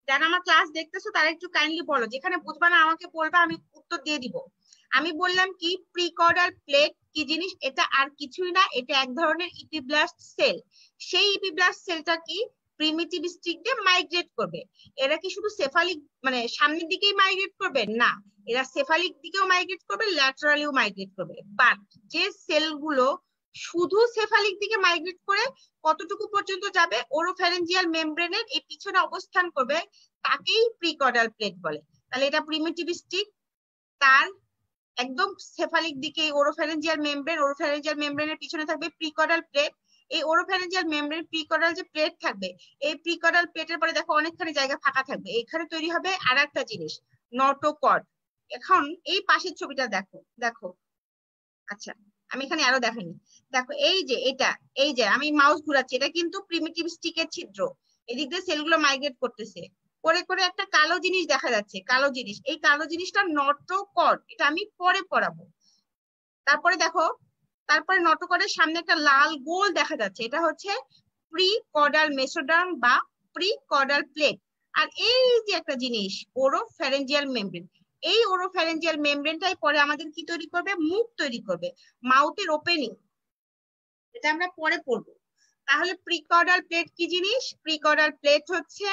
যারা আমার ক্লাস দেখতেছো তারা একটু কাইন্ডলি বলো, যেখানে বুঝবা না আমাকে বলবা, আমি উত্তর দিয়ে দিব। আমি বললাম কি প্রিকর্ডাল প্লেট কি জিনিস, এটা আর কিছুই না, এটা এক ধরনের ইপিব্লাস্ট সেল। সেই ইপিব্লাস্ট সেলটা কি প্রিমিটিভ স্টিক দিয়ে মাইগ্রেট করবে। এরা কি শুধু সেফালিক মানে সামনের দিকেই মাইগ্রেট করবে না, এরা সেফালিক দিকেও মাইগ্রেট করবে, ল্যাটারালিও মাইগ্রেট করবে। বাট যে সেলগুলো শুধু সেফালিক দিকে মাইগ্রেট করে কতটুকু পর্যন্ত যাবে, ওরোফ্যারেঞ্জিয়াল মেমব্রেনের এই পিছনে অবস্থান করবে, তাকেই প্রিকর্ডাল প্লেট বলে। তাহলে এটা প্রিমিটিভ স্টিক, তার একদম সেফালিক দিকে ওরোফ্যারেঞ্জিয়াল মেমব্রেনের পিছনে থাকবে প্রিকর্ডাল প্লেট। এই ওরোফ্যারেঞ্জিয়াল মেমব্রেন প্রিকর্ডাল যে প্লেট থাকবে, এই প্রিকর্ডাল প্লেটের পরে দেখো অনেকখানি জায়গা ফাঁকা থাকবে, এখানে তৈরি হবে আর একটা জিনিস, নটোকর্ড। এখন এই পাশের ছবিটা দেখো, দেখো আচ্ছা আমি এখানে আরো দেখাইনি, দেখো এই যে এটা, এই যে আমি মাউস ঘুরাচ্ছি, এটা কিন্তু প্রিমিটিভ স্টিকের ছিদ্র, এদিক দিয়ে সেলগুলো মাইগ্রেট করতেছে, করে করে একটা কালো জিনিস দেখা যাচ্ছে, কালো জিনিস, এই কালো জিনিসটা নটোকর্ড, এটা আমি পরে পড়াবো। তারপরে দেখো, তারপরে নটোকর্ডের সামনে একটা লাল গোল দেখা যাচ্ছে, এটা হচ্ছে প্রিকর্ডাল মেসোডার্ম বা প্রিকর্ডাল প্লেট। আর এই যে একটা জিনিস ওরোফ্যারেঞ্জিয়াল মেমব্রেন, এই ওরোফ্যারেঞ্জিয়াল মেমব্রেনটাই পরে আমাদের কি তৈরি করবে, মুখ তৈরি করবে, মাউথের ওপেনিং, এটা আমরা পরে পড়বো। তাহলে প্রিকর্ডাল প্লেট কি জিনিস, প্রিকর্ডাল প্লেট হচ্ছে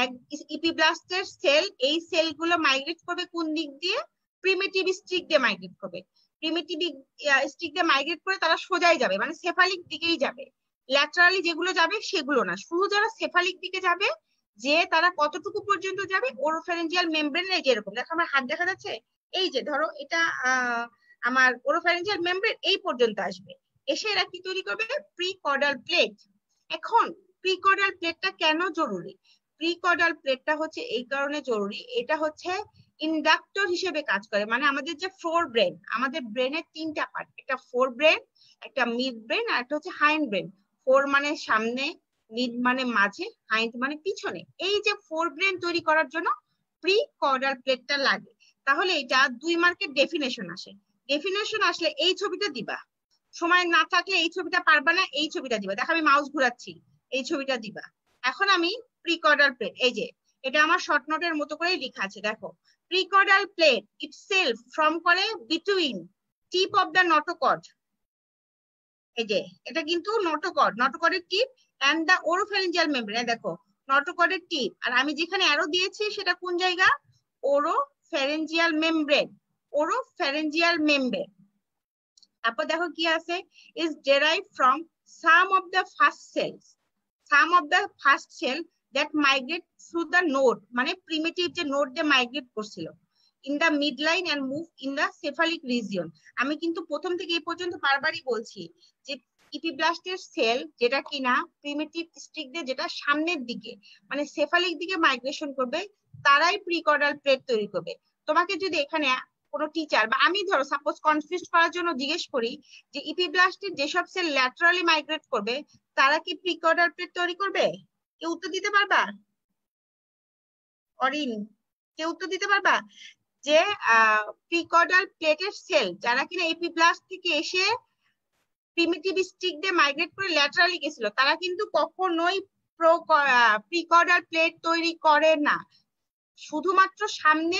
এক ইপিব্লাস্টের সেল, এই সেলগুলো মাইগ্রেট করবে কোন দিক দিয়ে, প্রিমিটিভ স্টিক দিয়ে মাইগ্রেট করবে, প্রিমিটিভ স্টিক দিয়ে মাইগ্রেট করে তারা সোজাই যাবে, মানে সেফালিক দিকেই যাবে, ল্যাটারালি যেগুলো যাবে সেগুলো না, শুধু যারা সেফালিক দিকে যাবে, যে তারা কতটুকু পর্যন্ত যাবে, ওরোফ্যারেঞ্জিয়াল মেমব্রেন, এই যে এরকম দেখো আমার হাত দেখা যাচ্ছে, এই যে ধরো এটা আমার ওরোফ্যারেঞ্জিয়াল মেমব্রেন এই পর্যন্ত আসবে, এসে এরা কি তৈরি করবে, প্রিকর্ডাল প্লেট। এখন প্রিকর্ডাল প্লেটটা কেন জরুরি, প্রিকর্ডাল প্লেটটা হচ্ছে এই কারণে জরুরি, এটা হচ্ছে ইন্ডাক্টর হিসেবে কাজ করে, মানে আমাদের যে ফোর ব্রেন, আমাদের ব্রেনের তিনটা পার্ট, একটা ফোর ব্রেন, একটা মিড ব্রেন, আর একটা হচ্ছে হাইন্ড ব্রেন। ফোর মানে সামনে, মিড মানে মাঝে, হাইন্ড মানে পিছনে, এই যে ফোর ব্রেন তৈরি করার জন্য প্রিকর্ডাল প্লেটটা লাগে। তাহলে এটা 2 মার্কের ডেফিনেশন আসে, ডেফিনেশন আসলে এই ছবিটা দিবা, সময় না থাকলে এই ছবিটা পারবা না, এই ছবিটা দিবা, দেখো আমি মাউস ঘুরাচ্ছি, এই ছবিটা দিবা। এখন আমি প্রিকর্ডাল প্লেট, এই যে এটা আমার শর্ট নোটের মতো করে লেখা আছে, দেখো প্রিকর্ডাল প্লেট ইটসেলফ ফর্ম করে between tip of the notochord, এই যে এটা কিন্তু নটোকর্ড, নটোকর্ডের tip and the oropharyngeal membrane, দেখো নটোকর্ডের টিপ, আর আমি যেখানে অ্যারো দিয়েছি সেটা কোন জায়গা, ওরোফ্যারেঞ্জিয়াল মেমব্রেন, ওরোফ্যারেঞ্জিয়াল মেমব্রেন। তারপর দেখো কি আছে, is derived from some of the first cells, some of the first cell that migrate through the node, মানে primitive যে নোড দিয়ে মাইগ্রেট করছিল, in the midline and move in the cephalic region। আমি কিন্তু প্রথম থেকে এই পর্যন্ত বারবারই বলছি যে ইপিব্লাস্টের সেল যেটা কিনা প্রিমিটিভ স্টিক দিয়ে যেটা সামনের দিকে মানে সেফালিক দিকে মাইগ্রেশন করবে, তারাই প্রিকর্ডাল প্লেট তৈরি করবে। তোমাকে যদি এখানে কোনো টিচার বা আমি ধরো সাপোজ কনফিউজ করার জন্য জিজ্ঞেস করি যে ইপিব্লাস্টের যেসব সেল ল্যাটারালি মাইগ্রেট করবে তারা কি প্রিকর্ডাল প্লেট তৈরি করবে, কেউ উত্তর দিতে পারবা, অরিন কেউ উত্তর দিতে পারবা যে প্রিকর্ডাল প্লেটের সেল যারা কিনা এপিব্লাস্ট থেকে এসে প্রিমিটিভ স্টিক দিয়ে মাইগ্রেট করে ল্যাটারালি গেছিল, তারা কিন্তু কখনোই প্রিকর্ডাল প্লেট তৈরি করে না, শুধুমাত্র সামনে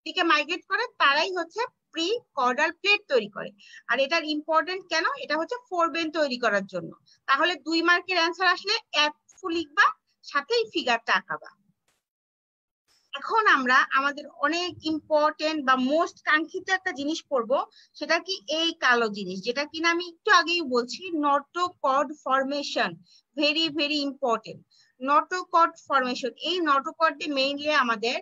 দিকে মাইগ্রেট করে তারাই হচ্ছে প্রিকর্ডাল প্লেট তৈরি করে। আর এটার ইম্পর্টেন্ট কেন, এটা হচ্ছে ফোর ব্রেন তৈরি করার জন্য। তাহলে 2 মার্কের অ্যান্সার আসলে এক লিখবা, সাথেই ফিগারটা আঁকাবা। এখন আমরা আমাদের অনেক ইম্পর্টেন্ট বা মোস্ট কাঙ্ক্ষিত একটা জিনিস পড়বো, সেটা কি এই কালো জিনিস, যেটা কিনা আমি একটু আগেই বলছি, notochord formation, very very important. Notochord formation, এই নটোকর্ডে মেইনলি আমাদের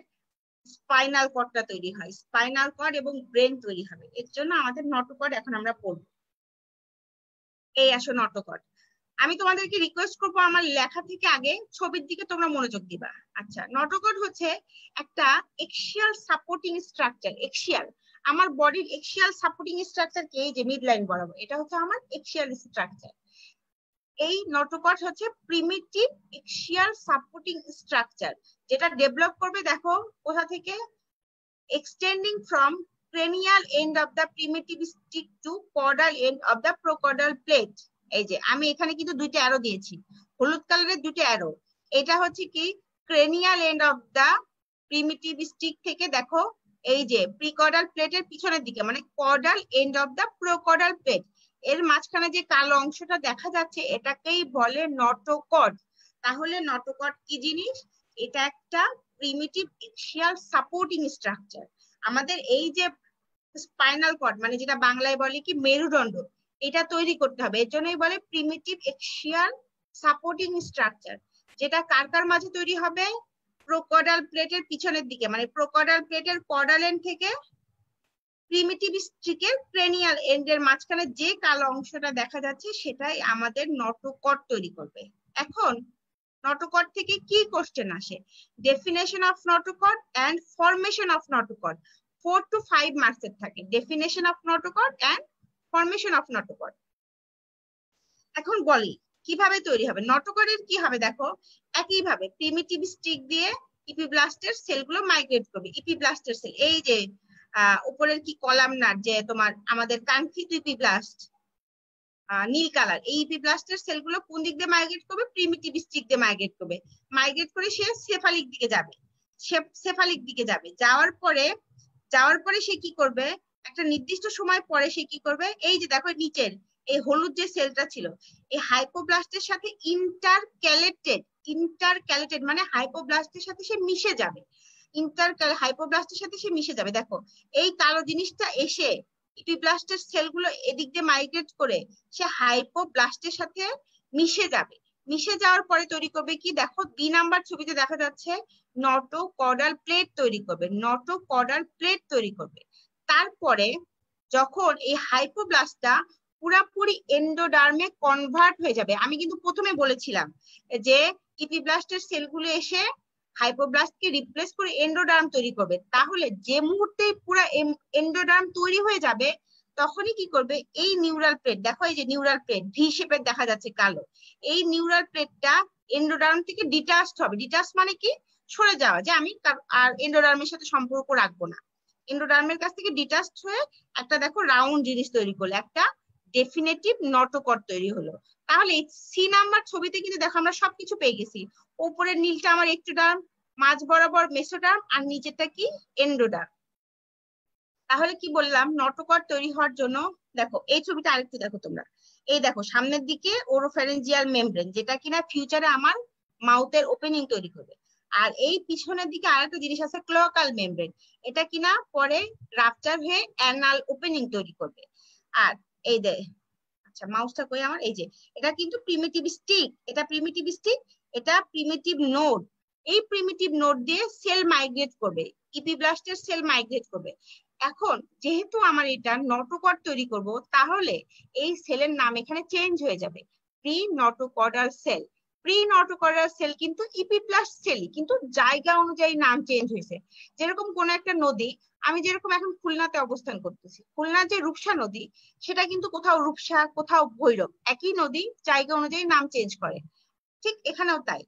স্পাইনাল কর্ডটা তৈরি হয়, স্পাইনাল কর্ড এবং ব্রেন তৈরি হবে, এর জন্য আমাদের নটোকর্ড এখন আমরা পড়বো। এই আসো নটোকর্ড, আমি তোমাদেরকে রিকোয়েস্ট করবো আমার লেখা থেকে আগে ছবির দিকে তোমরা মনোযোগ দিবা। আচ্ছা, নটোকর্ড হচ্ছে একটা এক্সিয়াল সাপোর্টিং স্ট্রাকচার, এক্সিয়াল, আমার বডির এক্সিয়াল সাপোর্টিং স্ট্রাকচার কি, এই যে মিড লাইন বরাবর, এটা হচ্ছে আমার এক্সিয়াল স্ট্রাকচার। এই নটোকর্ড হচ্ছে প্রিমিটিভ এক্সিয়াল সাপোর্টিং স্ট্রাকচার, যেটা ডেভেলপ করবে দেখো কোথা থেকে, extending from cranial end of the primitive stick to caudal end of the procaudal plate। এই যে আমি এখানে কিন্তু 2টা অ্যারো দিয়েছি, হলুদ কালারের 2টা অ্যারো, এটা হচ্ছে কি cranial end of the primitive streak থেকে দেখো এই যে প্রিকর্ডাল প্লেটের পিছনের দিকে মানে chordal end of the prochordal plate এর মাঝখানে যে কালো অংশটা দেখা যাচ্ছে এটাকেই বলে নটোকর্ড। তাহলে নটোকর্ড কি জিনিস? এটা একটা প্রিমিটিভ এক্সিয়াল সাপোর্টিং স্ট্রাকচার। আমাদের এই যে স্পাইনাল কর্ড মানে যেটা বাংলায় বলে কি মেরুদণ্ড, এটা তৈরি করতে হবে। এর জন্যই বলে প্রিমিটিভ এক্সিয়াল সাপোর্টিং স্ট্রাকচার, যেটা কার কার মাঝে তৈরি হবে? প্রোকর্ডাল প্লেটের পিছনের দিকে মানে প্রোকর্ডাল প্লেটের কর্ডাল এন্ড থেকে প্রিমিটিভ স্ট্রিকের ক্রেনিয়াল এন্ডের মাঝখানে যে কালো অংশটা দেখা যাচ্ছে সেটাই আমাদের নটোকর্ড তৈরি করবে। এখন নটোকর্ড থেকে কি কোশ্চেন আসে? Definition of notochord and formation of notochord, 4 to 5 মার্কসের থাকে definition of notochord and formation of notochord. এখন বলি কিভাবে তৈরি হবে নটোকর্ডের। কি হবে দেখো, একইভাবে প্রিমিটিভ স্টিক দিয়ে ইপিব্লাস্টের সেলগুলো মাইগ্রেট করবে। ইপিব্লাস্টের সেল এই যে উপরের কি কলামনার যে তোমার আমাদের কাঙ্ক্ষিত ইপিব্লাস্ট নীল কালার, এই ইপিব্লাস্টের সেলগুলো কোন দিক দিয়ে মাইগ্রেট করবে? প্রিমিটিভ স্টিক দিয়ে মাইগ্রেট করবে। মাইগ্রেট করে সে সেফালিক দিকে যাবে, সেফালিক দিকে যাবে। যাওয়ার পরে সে কি করবে? একটা নির্দিষ্ট সময় পরে সে কি করবে? এই যে দেখো নিচের এই হলুদ যে সেলটা ছিল এই হাইপোব্লাস্টের সাথে ইন্টারক্যালেটেড মানে হাইপোব্লাস্টের সাথে সে মিশে যাবে। হাইপোব্লাস্টের সাথে সে মিশে যাবে। দেখো এই কালো জিনিসটা এসে ইপিব্লাস্টের সেলগুলো এদিক দিয়ে মাইগ্রেট করে সে হাইপোব্লাস্টের সাথে মিশে যাবে। মিশে যাওয়ার পরে তৈরি করবে কি? দেখো 2 নাম্বার ছবিতে দেখা যাচ্ছে নটোকর্ডাল প্লেট তৈরি করবে। নটোকর্ডাল প্লেট তৈরি করবে। তারপরে যখন এই হাইপোব্লাস্টটা পুরাপুরি এন্ডোডার্মে কনভার্ট হয়ে যাবে, আমি কিন্তু প্রথমে বলেছিলাম যে ইপিব্লাস্টের সেলগুলো এসে হাইপোব্লাস্টকে রিপ্লেস করে এন্ডোডার্ম তৈরি করবে। তাহলে যে মুহূর্তে পুরো এন্ডোডার্ম তৈরি হয়ে যাবে তখনই কি করবে? এই নিউরাল প্লেট, দেখো এই যে নিউরাল প্লেট ভি শেপের দেখা যাচ্ছে কালো, এই নিউরাল প্লেটটা এন্ডোডার্ম থেকে ডিটাচড হবে। ডিটাচ মানে কি? সরে যাওয়া, যে আমি আর এন্ডোডার্মের সাথে সম্পর্ক রাখবো না। এন্ডোডার্মের কাছ থেকে ডিটাচড হয়ে একটা দেখো রাউন্ড জিনিস তৈরি করলো, একটা ডেফিনেটিভ নটোকর্ড তৈরি হলো। তাহলে সি নাম্বার ছবিতে কিন্তু দেখো আমরা সবকিছু পেয়ে গেছি। উপরের নীলটা আমার একটোডার্ম, মাঝ বরাবর মেসোডার্ম, আর নিচেরটা কি? এন্ডোডার্ম। তাহলে কি বললাম? নটোকর্ড তৈরি হওয়ার জন্য দেখো এই ছবিটা আরেকটু দেখো তোমরা। এই দেখো সামনের দিকে ওরোফ্যারিঞ্জিয়াল মেমব্রেন, যেটা কিনা ফিউচারে আমার মাউথের ওপেনিং তৈরি করবে। আর এই পিছনের দিকে আরেকটা জিনিস আছে ক্লোয়াকাল মেমব্রেন, এটা কিনা পরে রাপচার হয়ে অ্যানাল ওপেনিং তৈরি করবে। আর এই যে আচ্ছা মাউসটা কই আমার? এই যে এটা কিন্তু প্রিমিটিভ স্টিক, এটা প্রিমিটিভ স্টিক, এটা প্রিমিটিভ নোড। এই প্রিমিটিভ নোড দিয়ে সেল মাইগ্রেট করবে, ইপিব্লাস্টের সেল মাইগ্রেট করবে। এখন যেহেতু আমার এটা নটোকর্ড তৈরি করব, তাহলে এই সেলের নাম এখানে চেঞ্জ হয়ে যাবে, pre notochordal sell. Pre notochordal sell কিন্তু ইপিব্লাস্ট সেলই, কিন্তু জায়গা অনুযায়ী নাম চেঞ্জ হয়েছে। যেরকম কোন একটা নদী, আমি যেরকম এখন খুলনাতে অবস্থান করতেছি, খুলনার যে রূপসা নদী সেটা কিন্তু কোথাও রূপসা কোথাও ভৈরব, একই নদী জায়গা অনুযায়ী নাম চেঞ্জ করে। ঠিক এখানেও তাই,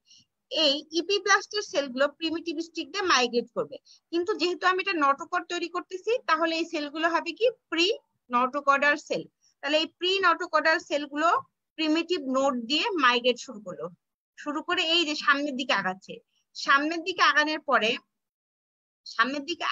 এই ইপিব্লাস্টের সেলগুলো প্রিমিটিভ স্টিক দিয়ে মাইগ্রেট করবে। কিন্তু যেহেতু আমি এটা নটোকর্ড তৈরি করতেছি, তাহলে এই সেলগুলো হবে কি? Pre notochordal cell. তাহলে এই প্রি নটোকর্ডাল সেলগুলো প্রিমিটিভ নোড দিয়ে মাইগ্রেট শুরু করে এই যে সামনের দিকে আগাচ্ছে। সামনের দিকে আগানোর পরে সামনের দিকে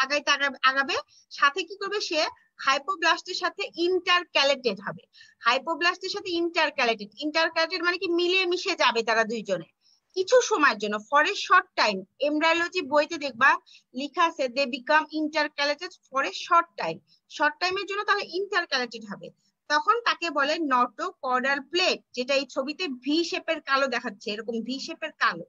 আগাবে, সাথে কি করবে? সে হাইপোব্লাস্টের সাথে ইন্টারক্যালেটেড হবে। হাইপোব্লাস্টের সাথে ইন্টারক্যালেটেড মানে কি? মিলে মিশে যাবে তারা দুইজনে কিছু সময়ের জন্য, for a short time. Embryology বইতে দেখবা লেখা আছে they become intercalated for a short time. Short টাইমের জন্য তাহলে ইন্টারক্যালেটেড হবে। তখন তাকে বলে নটোকর্ডাল প্লেট, যেটা এই ছবিতে ভি শেপের কালো দেখাচ্ছে, এরকম ভি শেপের কালো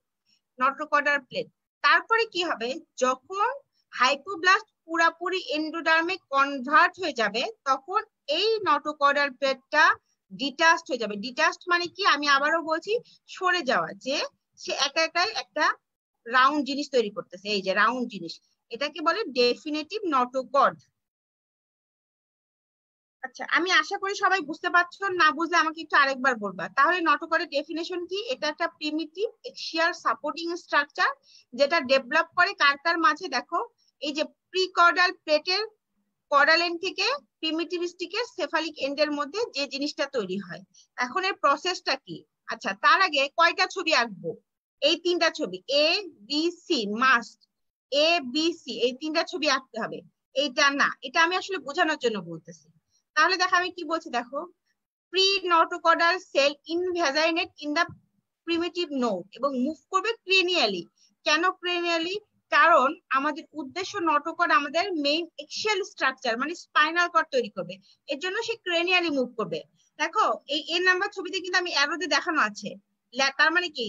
নটোকর্ডাল প্লেট। তারপরে কি হবে? যখন হাইপোব্লাস্ট পুরাপুরি এন্ডোডার্মে কনভার্ট হয়ে যাবে, তখন এই নটোকর্ডাল প্লেটটা ডিটাচড হয়ে যাবে। ডিটাচড মানে কি? আমি আবারও বলছি, সরে যাওয়া, যে সে একা একাই একটা রাউন্ড জিনিস তৈরি করতেছে। এই যে রাউন্ড জিনিস, এটাকে বলে ডেফিনেটিভ নটোকর্ড। আচ্ছা, আমি আশা করি সবাই বুঝতে পারছো, না বুঝলে আমাকে একটু আরেকবার বলবা। তাহলে নটোকর্ডের ডেফিনেশন কি? এটা একটা প্রিমিটিভ এক্সিয়াল সাপোর্টিং স্ট্রাকচার, যেটা ডেভেলপ করে কার কার মাঝে? দেখো এই যে প্রিকর্ডাল প্লেটের কর্ডাল এন্ড থেকে প্রিমিটিভ স্টিকের সেফালিক এন্ডের মধ্যে যে জিনিসটা তৈরি হয়। এখন এর প্রসেসটা কি? আচ্ছা, তার আগে কয়টা ছবি আঁকবো? এই তিনটা ছবি A B C, must A B C এই তিনটা ছবি আঁকতে হবে। এইটা না, এটা আমি আসলে বোঝানোর জন্য বলতেছি। তাহলে দেখো আমি কি বলছি, দেখো pre notochordal cell invaginate in the primitive node এবং মুভ করবে ক্রেনিয়ালি। কেন ক্রেনিয়ালি? কারণ আমাদের উদ্দেশ্য নটোকর্ড আমাদের মেইন এক্সিয়াল স্ট্রাকচার মানে স্পাইনাল কর্ড তৈরি করবে, এর জন্য সে ক্রেনিয়ালি মুভ করবে। দেখো এই এ নাম্বার ছবিতে কিন্তু আমি অ্যারোতে দেখানো আছে, তার মানে কি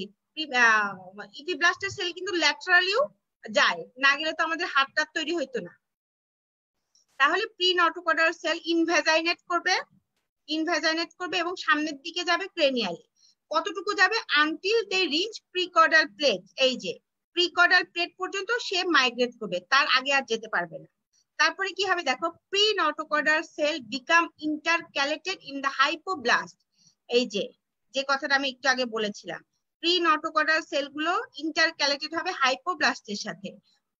ইপিব্লাস্টার সেল কিন্তু ল্যাটারালিও যায়, না গেলে তো আমাদের হাতটা তৈরি হইতো না। তাহলে প্রি নটোকর্ডাল সেল ইনভ্যাজাইনেট করবে এবং সামনের দিকে যাবে ক্রেনিয়ালি। কতটুকু যাবে? আনটিল দে রিচ প্রিকর্ডাল প্লেট, এই যে প্রিকর্ডাল প্লেট পর্যন্ত সে মাইগ্রেট করবে, তার আগে আর যেতে পারবে না। তারপরে কি হবে দেখো, pre notochordal cell become intercalated in the hypoblast. এই যে যে কথাটা আমি একটু আগে বলেছিলাম, প্রি নটোকর্ডাল সেলগুলো ইন্টারক্যালেটেড হবে হাইপোব্লাস্টের সাথে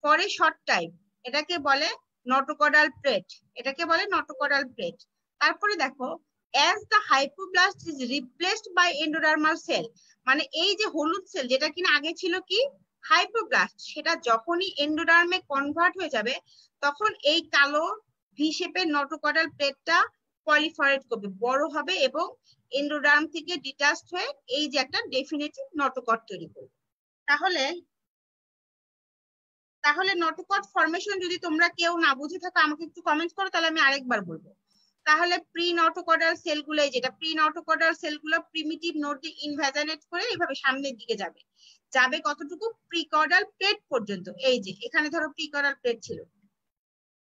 ফর এ শর্ট টাইম। এটাকে বলে নটোকর্ডাল প্লেট, এটাকে বলে নটোকর্ডাল প্লেট। তারপরে দেখো as the hypoblast is replaced by endodermal cell, মানে এই যে হলুদ সেল যেটা কিনা আগে ছিল কি হাইপোব্লাস্ট, সেটা যখনই এন্ডোডার্মে কনভার্ট হয়ে যাবে তখন এই কালো ভি শেপের নটোকর্ডাল প্লেটটা পলিফারেট করবে, বড় হবে এবং এন্ডোডার্ম থেকে ডিটাচড হয়ে এই যে একটা ডেফিনিটিভ নটোকর্ড তৈরি করবে। তাহলে তাহলে নটোকর্ড ফরমেশন যদি তোমরা কেউ না বুঝে থাকো আমাকে একটু কমেন্ট করো, তাহলে আমি আরেকবার বলবো। তাহলে প্রি নটোকর্ডাল সেলগুলো, যেটা প্রি নটোকর্ডাল সেলগুলো প্রিমিটিভ নোড দিয়ে ইনভ্যাজাইনেট করে এইভাবে সামনের দিকে যাবে, যাবে কতটুকু? প্রিকর্ডাল প্লেট পর্যন্ত। এই যে এখানে ধরো প্রিকর্ডাল প্লেট ছিল,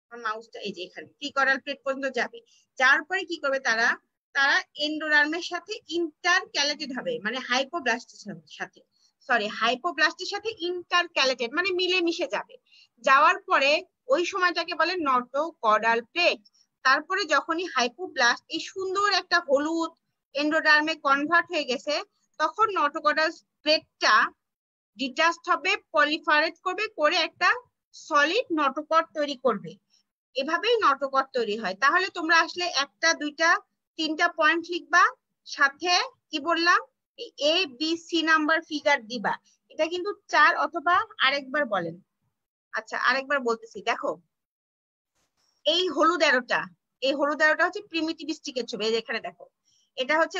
আমার মাউসটা এই যে এখানে প্রিকর্ডাল প্লেট পর্যন্ত যাবে। যাওয়ার পরে কি করবে তারা তারা এন্ডোডার্মের সাথে ইন্টারক্যালেটেড হবে, মানে হাইপোব্লাস্টের সাথে হাইপোব্লাস্টের সাথে ইন্টারক্যালেটেড মানে মিলে মিশে যাবে। যাওয়ার পরে ওই সময়টাকে বলে নটোকর্ডাল প্লেট। তারপরে যখনই হাইপোব্লাস্ট এই সুন্দর একটা হলুদ এন্ডোডার্মে কনভার্ট হয়ে গেছে, তখন নটোকর্ডাল প্লেটটা ডিটাচড হবে, পলিফারেট করবে, করে একটা সলিড নটোকর্ড তৈরি করবে। এভাবেই নটোকর্ড তৈরি হয়। তাহলে তোমরা আসলে একটা দুইটা তিনটা পয়েন্ট লিখবা, সাথে কি বললাম A B C number figure দিবা। এটা কিন্তু 4 অথবা আরেকবার বলেন। আচ্ছা আরেকবার বলতেছি, দেখো এই হলুদ অ্যারোটা হচ্ছে প্রিমিটিভিস্টিকের ছবি, এই যে এখানে দেখো এটা হচ্ছে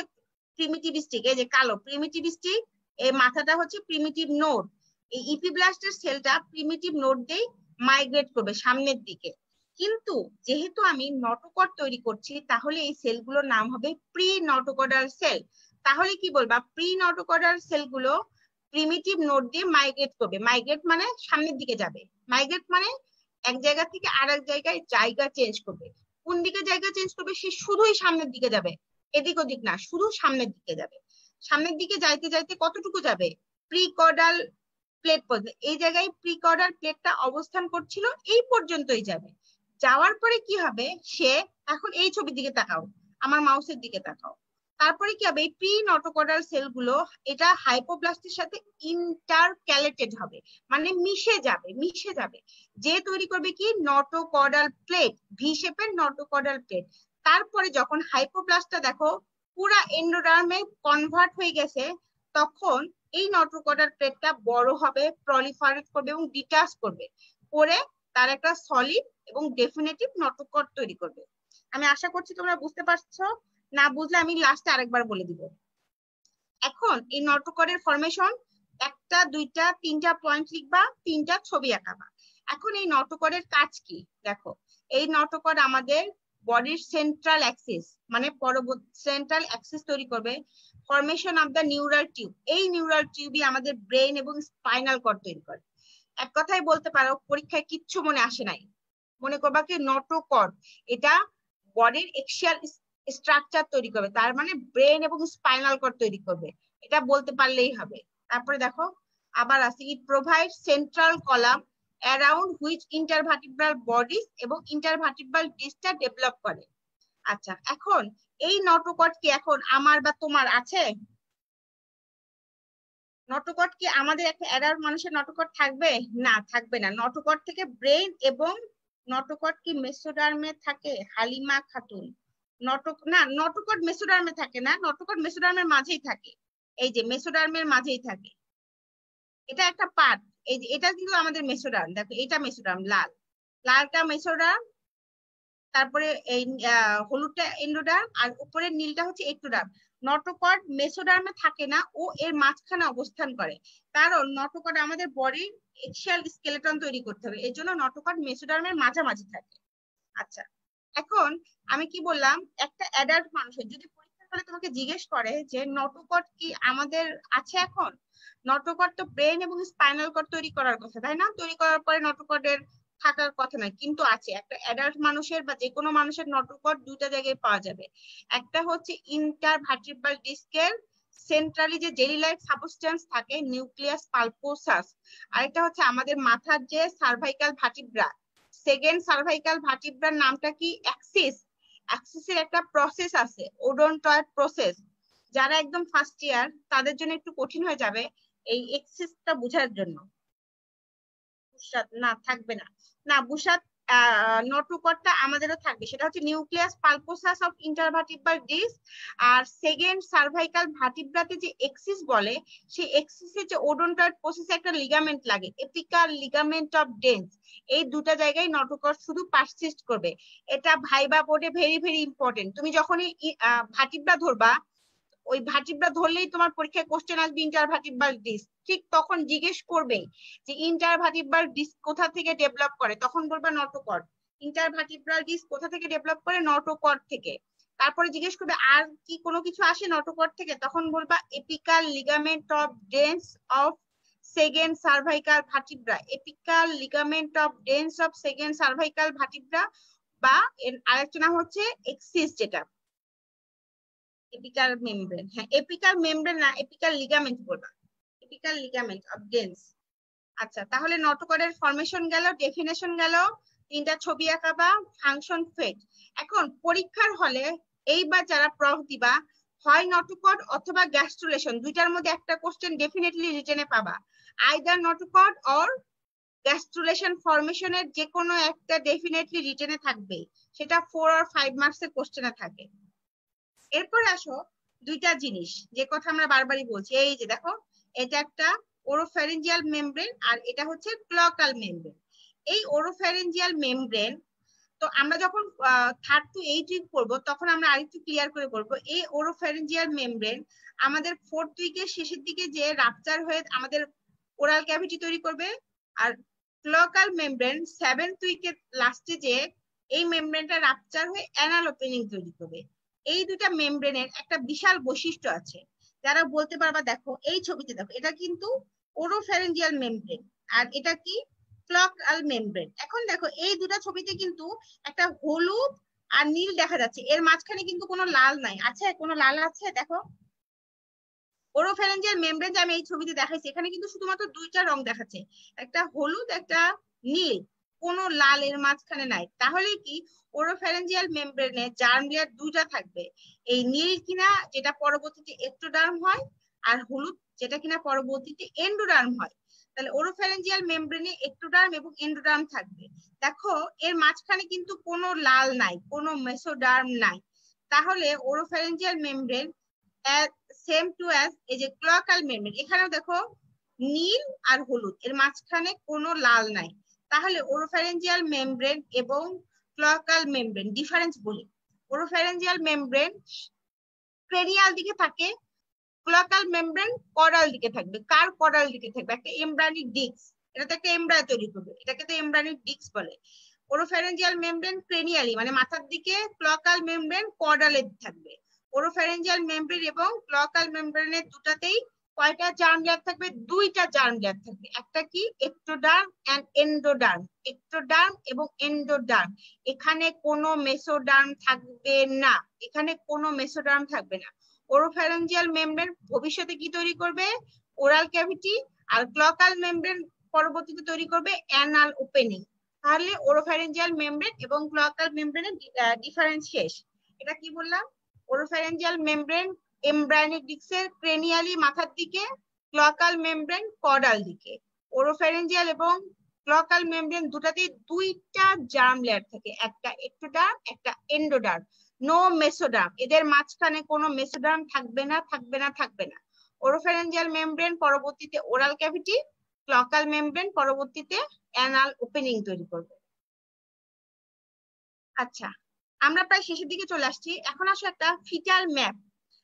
প্রিমিটিভিস্টিক, এই যে কালো প্রিমিটিভিস্টিক, এই মাথাটা হচ্ছে প্রিমিটিভ নোড। এই ইপিব্লাস্টের সেলটা প্রিমিটিভ নোড দিয়ে মাইগ্রেট করবে সামনের দিকে। কিন্তু যেহেতু আমি নটোকর্ড তৈরি করছি, তাহলে এই সেলগুলোর নাম হবে প্রি নটোকর্ডাল সেল। তাহলে কি বলবা? প্রি নটোকর্ডাল সেলগুলো প্রিমিটিভ নোড দিয়ে মাইগ্রেট করবে। মাইগ্রেট মানে সামনের দিকে যাবে, মাইগ্রেট মানে এক জায়গা থেকে আরেক জায়গায় জায়গা চেঞ্জ করবে। কোন দিকে জায়গা চেঞ্জ করবে? সে শুধুই সামনের দিকে যাবে, এদিক ওদিক না, শুধু সামনের দিকে যাবে। সামনের দিকে যাইতে যাইতে কতটুকু যাবে? প্রিকর্ডাল প্লেট পর্যন্ত। এই জায়গায় প্রিকর্ডাল প্লেটটা অবস্থান করছিল, এই পর্যন্তই যাবে। যাওয়ার পরে কি হবে? সে এখন এই ছবির দিকে তাকাও, আমার মাউসের দিকে তাকাও। তারপরে কি হবে? এই প্রি নটোকর্ডাল সেলগুলো এটা হাইপোব্লাস্টের সাথে ইন্টারক্যালেটেড হবে, মানে মিশে যাবে। যে তৈরি করবে কি নটোকর্ডাল প্লেট, ভি শেপের নটোকর্ডাল প্লেট। তারপরে যখন হাইপোব্লাস্টটা দেখো পুরা এন্ডোডার্মে কনভার্ট হয়ে গেছে, তখন এই নটোকর্ডাল প্লেটটা বড় হবে, প্রলিফারেট করবে এবং ডিটাচ করবে, করে তার একটা সলিড এবং ডেফিনিটিভ নটোকর্ড তৈরি করবে। আমি আশা করছি তোমরা বুঝতে পারছো, না বুঝলে আমি লাস্টে আরেকবার বলে দিব। এখন এই নটোকর্ডের ফরমেশন একটা দুইটা তিনটা পয়েন্ট লিখবা, তিনটা ছবি আঁকাবা। এখন এই নটোকর্ডের কাজ কি দেখো, এই নটোকর্ড আমাদের বডির সেন্ট্রাল অ্যাক্সিস মানে সেন্ট্রাল অ্যাক্সিস তৈরি করবে, formation of the neural tube. এই নিউরাল টিউবই আমাদের ব্রেন এবং স্পাইনাল কর্ড তৈরি করে। এক কথাই বলতে পারো পরীক্ষায় কিচ্ছু মনে আসে নাই, মনে করবা কি নটোকর্ড এটা বডির এক্সিয়াল স্ট্রাকচার তৈরি করবে, তার মানে ব্রেন এবং স্পাইনাল কর্ড তৈরি করবে, এটা বলতে পারলেই হবে। তারপরে দেখো আবার আছে, it provide central column around which intervertebral bodies এবং ইন্টারভার্টিব্রাল ডিসটা ডেভেলপ করে। আচ্ছা এখন এই নটোকর্ড কি এখন আমার বা তোমার আছে? নটোকর্ড কি আমাদের একটা অ্যাডাল্ট মানুষের নটোকর্ড থাকবে? না, থাকবে না। নটোকর্ড থেকে ব্রেন এবং নটোকর্ড কি মেসোডার্মে থাকে? হালিমা খাতুন নটোকর্ড মেসোডার্মে থাকে না, নটোকর্ড মেসোডার্মের মাঝেই থাকে, এই যে মেসোডার্মের মাঝেই থাকে। এটা একটা পার্ট। এই যে এটা কিন্তু আমাদের মেসোডার্ম, দেখো এটা মেসোডার্ম, লালটা মেসোডার্ম, তারপরে এই হলুদটা এন্ডোডার্ম, আর উপরের নীলটা হচ্ছে একটোডার্ম। নটোকর্ড মেসোডার্মে থাকে না, ও এর মাঝখানে অবস্থান করে, কারণ নটোকর্ড আমাদের বডির এক্সিয়াল স্কেলেটন তৈরি করতে হবে, এর জন্য নটোকর্ড মেসোডার্মের মাঝামাঝি থাকে। আচ্ছা, এখন আমি কি বললাম, একটা অ্যাডাল্ট মানুষের যদি পরীক্ষার হলে তোমাকে জিজ্ঞেস করে যে নটোকর্ড কি আমাদের আছে এখন, নটোকর্ড তো ব্রেন এবং স্পাইনাল কর্ড তৈরি করার কথা, তাই না? তৈরি করার পরে নটোকর্ডের থাকার কথা নয়, কিন্তু আছে। একটা অ্যাডাল্ট মানুষের বা যে কোনো মানুষের নটোকর্ড দুইটা জায়গায় পাওয়া যাবে। একটা হচ্ছে ইন্টারভার্টিব্রাল ডিস্কের সেন্ট্রালি যে জেলি লাইক সাবস্টেন্স থাকে, নিউক্লিয়াস পালপোসাস, আরেকটা হচ্ছে আমাদের মাথার যে সার্ভাইকাল ভার্টিব্রা, সেকেন্ড সার্ভাইকাল ভার্টিব্রার নামটা কি? অ্যাক্সিস। অ্যাক্সিসের একটা প্রসেস আছে, ওডোনটয়েড প্রসেস। যারা একদম ফার্স্ট ইয়ার তাদের জন্য একটু কঠিন হয়ে যাবে এই এক্সিসটা বোঝার জন্য। না থাকবে না, না বুসাদ নটুকটটা আমাদেরও থাকবে, সেটা হচ্ছে nucleus pulposus of intervertebral disc. আর সেকেন্ড সার্ভাইকাল ভার্টিব্রাতে যে এক্সিস বলে, সেই এক্সিসে যে ওডোনটয়েড প্রসেসে একটা লিগামেন্ট লাগে, এপিকাল লিগামেন্ট অফ ডেন্স, এই দুটা জায়গায় নটুকট শুধু পারসিস্ট করবে। এটা ভাইবা বোর্ডে ভেরি ভেরি ইম্পর্টেন্ট। তুমি যখনই ভার্টিব্রা ধরবা, ওই ভার্টিব্রা ধরলেই তোমার পরীক্ষায় কোশ্চেন আসবে ইন্টারভার্টিব্রাল ডিস্ক, ঠিক তখন জিজ্ঞেস করবে যে ইন্টারভার্টিব্রাল ডিস্ক কোথা থেকে ডেভেলপ করে, তখন বলবা নটোকর্ড। ইন্টারভার্টিব্রাল ডিস্ক কোথা থেকে ডেভেলপ করে? নটোকর্ড থেকে। তারপরে জিজ্ঞেস করবে আর কি কোনো কিছু আসে নটোকর্ড থেকে, তখন বলবা apical ligament of dens of second cervical vertebra, apical ligament of dens of second cervical vertebra, বা আরেকটা নাম হচ্ছে এক্সিস, যেটা এপিকাল মেমব্রেন। হ্যাঁ, এপিকাল মেমব্রেন না, এপিকাল লিগামেন্ট বলবা, এপিকাল লিগামেন্ট অফ ডেন্স। আচ্ছা, তাহলে নটোকর্ডের ফরমেশন গেল, ডেফিনেশন গেল, তিনটা ছবি আঁকা বা ফাংশন ফেট। এখন পরীক্ষার হলে এইবার যারা প্রফ দিবা, হয় নটোকর্ড অথবা গ্যাস্ট্রুলেশন, দুইটার মধ্যে একটা কোশ্চেন ডেফিনেটলি রিটেনে পাবা। আইদার নটোকর্ড অর গ্যাস্ট্রুলেশন ফরমেশনের যে কোনো একটা ডেফিনেটলি রিটেনে থাকবে, সেটা 4 আর 5 মার্কসের কোশ্চেনে থাকে। এরপর আসো দুইটা জিনিস যে কথা আমরা বারবারই বলছি, এই যে দেখো, এটা একটা ওরোফ্যারিঞ্জিয়াল মেমব্রেন আর এটা হচ্ছে ক্লকাল মেমব্রেন। এই ওরোফ্যারিঞ্জিয়াল মেমব্রেন, তো আমরা যখন 3rd to 8 উইক পড়বো তখন আমরা আরেকটু ক্লিয়ার করে বলবো। এই ওরোফ্যারিঞ্জিয়াল মেমব্রেন আমাদের 4th উইকের শেষের দিকে যে রাপচার হয়ে আমাদের ওরাল ক্যাভিটি তৈরি করবে, আর ক্লকাল মেমব্রেন 7th উইকের লাস্টে যে এই মেমব্রেনটা রাপচার হয়ে অ্যানাল ওপেনিং তৈরি করবে। এই দুটা মেমব্রেনের একটা বিশাল বৈশিষ্ট্য আছে, যারা বলতে পারবা দেখো এই ছবিতে দেখো, এটা কিন্তু ওরোফ্যারিঞ্জিয়াল মেমব্রেন আর এটা কি? ক্লকাল মেমব্রেন। এখন দেখো এই দুটা ছবিতে কিন্তু একটা হলুদ আর নীল দেখা যাচ্ছে, এর মাঝখানে কিন্তু কোনো লাল নাই, আছে কোনো লাল আছে? দেখো ওরোফ্যারিঞ্জিয়াল মেমব্রেন যে আমি এই ছবিতে দেখাইছি, এখানে কিন্তু শুধুমাত্র দুইটা রং দেখাচ্ছে, একটা হলুদ একটা নীল, কোনো লাল এর মাঝখানে নাই। তাহলে কি ওরোফ্যারিঞ্জিয়াল মেমব্রেনে জার্ম লেয়ার দুইটা থাকবে, এই নীল কিনা যেটা পরবর্তীতে এক্টোডার্ম হয়, আর হলুদ যেটা কিনা পরবর্তীতে এন্ডোডার্ম হয়। তাহলে ওরোফ্যারিঞ্জিয়াল মেমব্রেনে এক্টোডার্ম এবং এন্ডোডার্ম থাকবে। দেখো এর মাঝখানে কিন্তু কোনো লাল নাই, কোনো মেসোডার্ম নাই। তাহলে oropharyngeal membrane same to as এই যে ক্লকাল মেমব্রেন, এখানেও দেখো নীল আর হলুদ, এর মাঝখানে কোনো লাল নাই। তাহলে ওরোফ্যারিঞ্জিয়াল মেমব্রেন এবং ক্লকাল মেমব্রেন ডিফারেন্স বলি। ওরোফ্যারিঞ্জিয়াল মেমব্রেন ক্রেনিয়াল দিকে থাকে, ক্লকাল মেমব্রেন করাল দিকে থাকবে। কার করাল দিকে থাকবে? একটা এমব্রানিক ডিস্ক, এটাতে একটা এমব্রায় তৈরি করবে, এটাকে তো এমব্রানিক ডিস্ক বলে। ওরোফ্যারিঞ্জিয়াল মেমব্রেন ক্রেনিয়ালি মানে মাথার দিকে, ক্লকাল মেমব্রেন কর্ডালে থাকবে। ওরোফ্যারিঞ্জিয়াল মেমব্রেন এবং ক্লকাল মেমব্রেনের দুটাতেই কয়টা জার্ম লেয়ার থাকবে? দুইটা জার্ম লেয়ার থাকবে। একটা কি? এক্টোডার্ম এন্ড এন্ডোডার্ম, এক্টোডার্ম এবং এন্ডোডার্ম। এখানে কোনো মেসোডার্ম থাকবে না, এখানে কোনো মেসোডার্ম থাকবে না। ওরোফ্যারিঞ্জিয়াল মেমব্রেন ভবিষ্যতে কি তৈরি করবে? Oral cavity. আর ক্লকাল মেমব্রেন পরবর্তীতে তৈরি করবে অ্যানাল ওপেনিং। তাহলে ওরোফ্যারিঞ্জিয়াল মেমব্রেন এবং ক্লকাল মেমব্রেনের ডিফারেন্স শেষ। এটা কি বললাম? ওরোফ্যারিঞ্জিয়াল মেমব্রেন এমব্রায়োনিক ডিস্কের ক্রেনিয়ালি মাথার দিকে, ক্লকাল মেমব্রেন কর্ডাল দিকে। ওরোফ্যারিঞ্জিয়াল এবং ক্লকাল মেমব্রেন দুটাতেই দুইটা জার্ম লেয়ার থাকে, একটা এক্টোডার্ম একটা এন্ডোডার্ম, নো মেসোডার্ম। এদের মাঝখানে কোনো মেসোডার্ম থাকবে না, থাকবে না, থাকবে না। ওরোফ্যারিঞ্জিয়াল মেমব্রেন পরবর্তীতে ওরাল ক্যাভিটি, ক্লকাল মেমব্রেন পরবর্তীতে অ্যানাল ওপেনিং তৈরি করবে। আচ্ছা, আমরা প্রায় শেষের দিকে চলে আসছি। এখন আসো একটা ফিটাল ম্যাপ।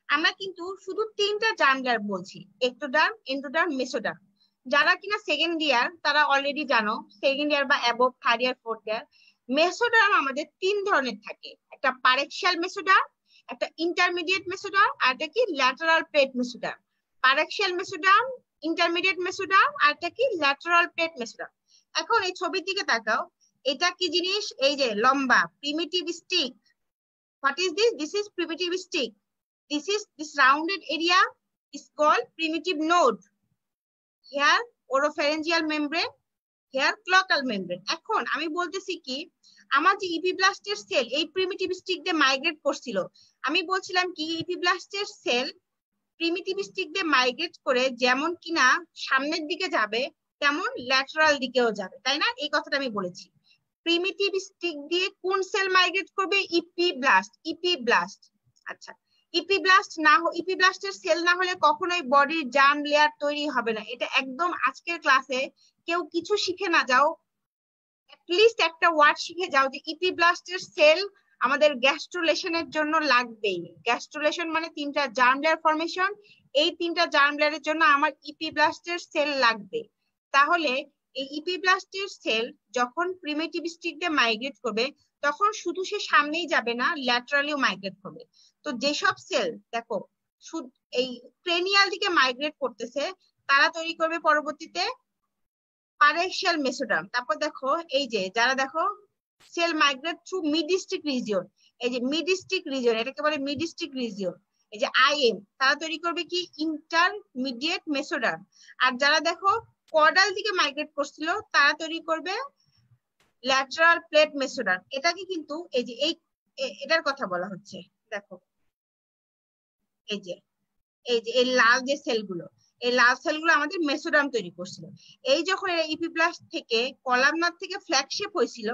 আমরা কিন্তু শুধু 3টা জার্ম লেয়ার বলছি, এক্টোডার্ম, এন্ডোডার্ম, মেসোডার্ম। যারা কিনা সেকেন্ড ইয়ার তারা অলরেডি জানো, সেকেন্ড ইয়ার বা above, third year, fourth year. Mesoderm আমাদের 3 ধরনের থাকে, একটা পারেক্সিয়াল মেসোডার্ম, একটা ইন্টারমিডিয়েট মেসোডার্ম, আর একটা কি lateral plate mesoderm. Paraxial mesoderm, intermediate mesoderm, আর একটা কি ল্যাটারাল প্লেট মেসোডার্ম। এখন এই ছবির দিকে তাকাও, এটা কি জিনিস? এই যে লম্বা primitive stick. What is this? This is primitive stick. This rounded area is called primitive node. Here oropharyngeal membrane, here cloacal membrane. এখন আমি বলতেছি কি, আমার যে ইপিব্লাস্টের সেল এই প্রিমিটিভ স্টিক দিয়ে মাইগ্রেট করছিল, আমি বলছিলাম কি ইপিব্লাস্টের সেল প্রিমিটিভ স্টিক দিয়ে মাইগ্রেট করে যেমন কিনা সামনের দিকে যাবে তেমন ল্যাটারাল দিকেও যাবে, তাই না? এই কথাটা আমি বলেছি। প্রিমিটিভ স্টিক দিয়ে কোন সেল মাইগ্রেট করবে? ইপিব্লাস্ট। আচ্ছা, ইপিব্লাস্টের সেল না হলে কখনোই বডির জার্ম লেয়ার তৈরি হবে না। এটা একদম আজকের ক্লাসে কেউ কিছু শিখে না যাও, অ্যাটলিস্ট একটা ওয়ার্ড শিখে যাও যে ইপিব্লাস্টের সেল আমাদের গ্যাস্ট্রুলেশনের জন্য লাগবেই। গ্যাস্ট্রুলেশন মানে 3টা জার্ম লেয়ার ফরমেশন, এই 3টা জার্ম লেয়ারের জন্য আমার ইপিব্লাস্টের সেল লাগবে। তাহলে এই ইপিব্লাস্টের সেল যখন প্রিমিটিভ স্টিক দিয়ে মাইগ্রেট করবে তখন শুধু সে সামনেই যাবে না, ল্যাটারালিও মাইগ্রেট করবে। তো যেসব সেল দেখো এই ক্রেনিয়াল দিকে মাইগ্রেট করতেছে তারা তৈরি করবে পরবর্তীতে পারেক্সিয়াল মেসোডার্ম। তারপর দেখো এই যে যারা দেখো সেল মাইগ্রেট থ্রু মিডিস্টিক রিজিয়ন, এই যে মিডিস্টিক রিজিয়ন, এটাকে বলে মিডিস্টিক রিজিয়ন। এই যে আইএম, তারা তৈরি করবে কি ইন্টারমিডিয়েট মেসোডার্ম। আর যারা দেখো কর্ডাল দিকে মাইগ্রেট করছিল তারা তৈরি করবে ল্যাটারাল প্লেট মেসোডার্ম। এটাকে কিন্তু এই যে এটার কথা বলা হচ্ছে। দেখো এই যে এই লাল যে সেলগুলো, এই লাল সেলগুলো আমাদের মেসোডার্ম তৈরি করছিল। এই যখন এরা ইপিব্লাস্ট থেকে কলামনার থেকে ফ্ল্যাগশিপ হয়েছিল,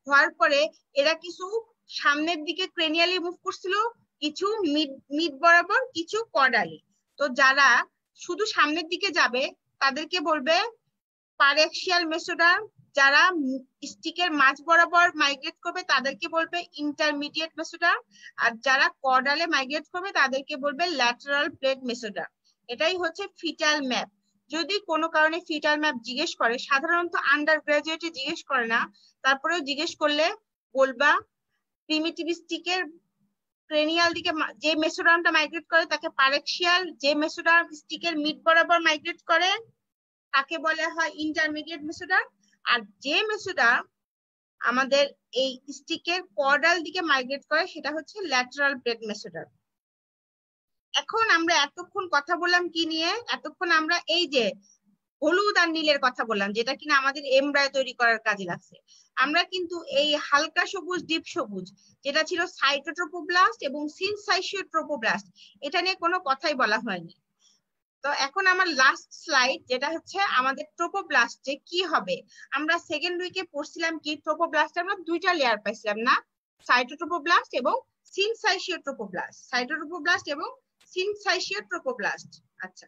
হওয়ার পরে এরা কিছু সামনের দিকে ক্রেনিয়ালি মুভ করছিল, কিছু মিড বরাবর, কিছু কর্ডালি। তো যারা শুধু সামনের দিকে যাবে তাদেরকে বলবে পারেক্সিয়াল মেসোডার্ম, যারা স্টিকের মাঝ বরাবর মাইগ্রেট করবে তাদেরকে বলবে ইন্টারমিডিয়েট মেসোডার্ম, আর যারা কর্ডালে মাইগ্রেট করবে তাদেরকে বলবে ল্যাটারাল প্লেট মেসোডার্ম। এটাই হচ্ছে ফিটাল ম্যাপ। যদি কোনো কারণে ফিটাল ম্যাপ জিজ্ঞেস করে, সাধারণত আন্ডার গ্রাজুয়েটে জিজ্ঞেস করে না, তারপরেও জিজ্ঞেস করলে বলবা প্রিমিটিভ স্টিকের ক্রেনিয়াল দিকে যে মেসোডার্মটা মাইগ্রেট করে তাকে পারেক্সিয়াল, যে মেসোডার্ম স্টিকের মিড বরাবর মাইগ্রেট করে তাকে বলা হয় ইন্টারমিডিয়েট মেসোডার্ম, আর যে মেসোডার্ম আমাদের এই স্টিকের কর্ডাল দিকে মাইগ্রেট করে সেটা হচ্ছে ল্যাটারাল প্লেট মেসোডার্ম। এখন আমরা এতক্ষণ কথা বললাম কি নিয়ে? এতক্ষণ আমরা এই যে হলুদ আর নীলের কথা বললাম, যেটা কিনা আমাদের এমব্রায়ো তৈরি করার কাজে লাগছে। আমরা কিন্তু এই হালকা সবুজ, ডিপ সবুজ, যেটা ছিল সাইটোট্রোপোব্লাস্ট এবং সিনসাইটিওট্রোপোব্লাস্ট, এটা নিয়ে কোনো কথাই বলা হয়নি। তো এখন আমার লাস্ট স্লাইড, যেটা হচ্ছে আমাদের ট্রোপোব্লাস্টে কি হবে। আমরা সেকেন্ড উইকে পড়ছিলাম কি ট্রোপোব্লাস্টে আমরা 2টা লেয়ার পাইছিলাম না, সাইটোট্রোপোব্লাস্ট এবং সিনসাইটিওট্রোপোব্লাস্ট। সাইটোট্রোপোব্লাস্ট এবং সিনসাইটিওট্রোপোব্লাস্ট। আচ্ছা,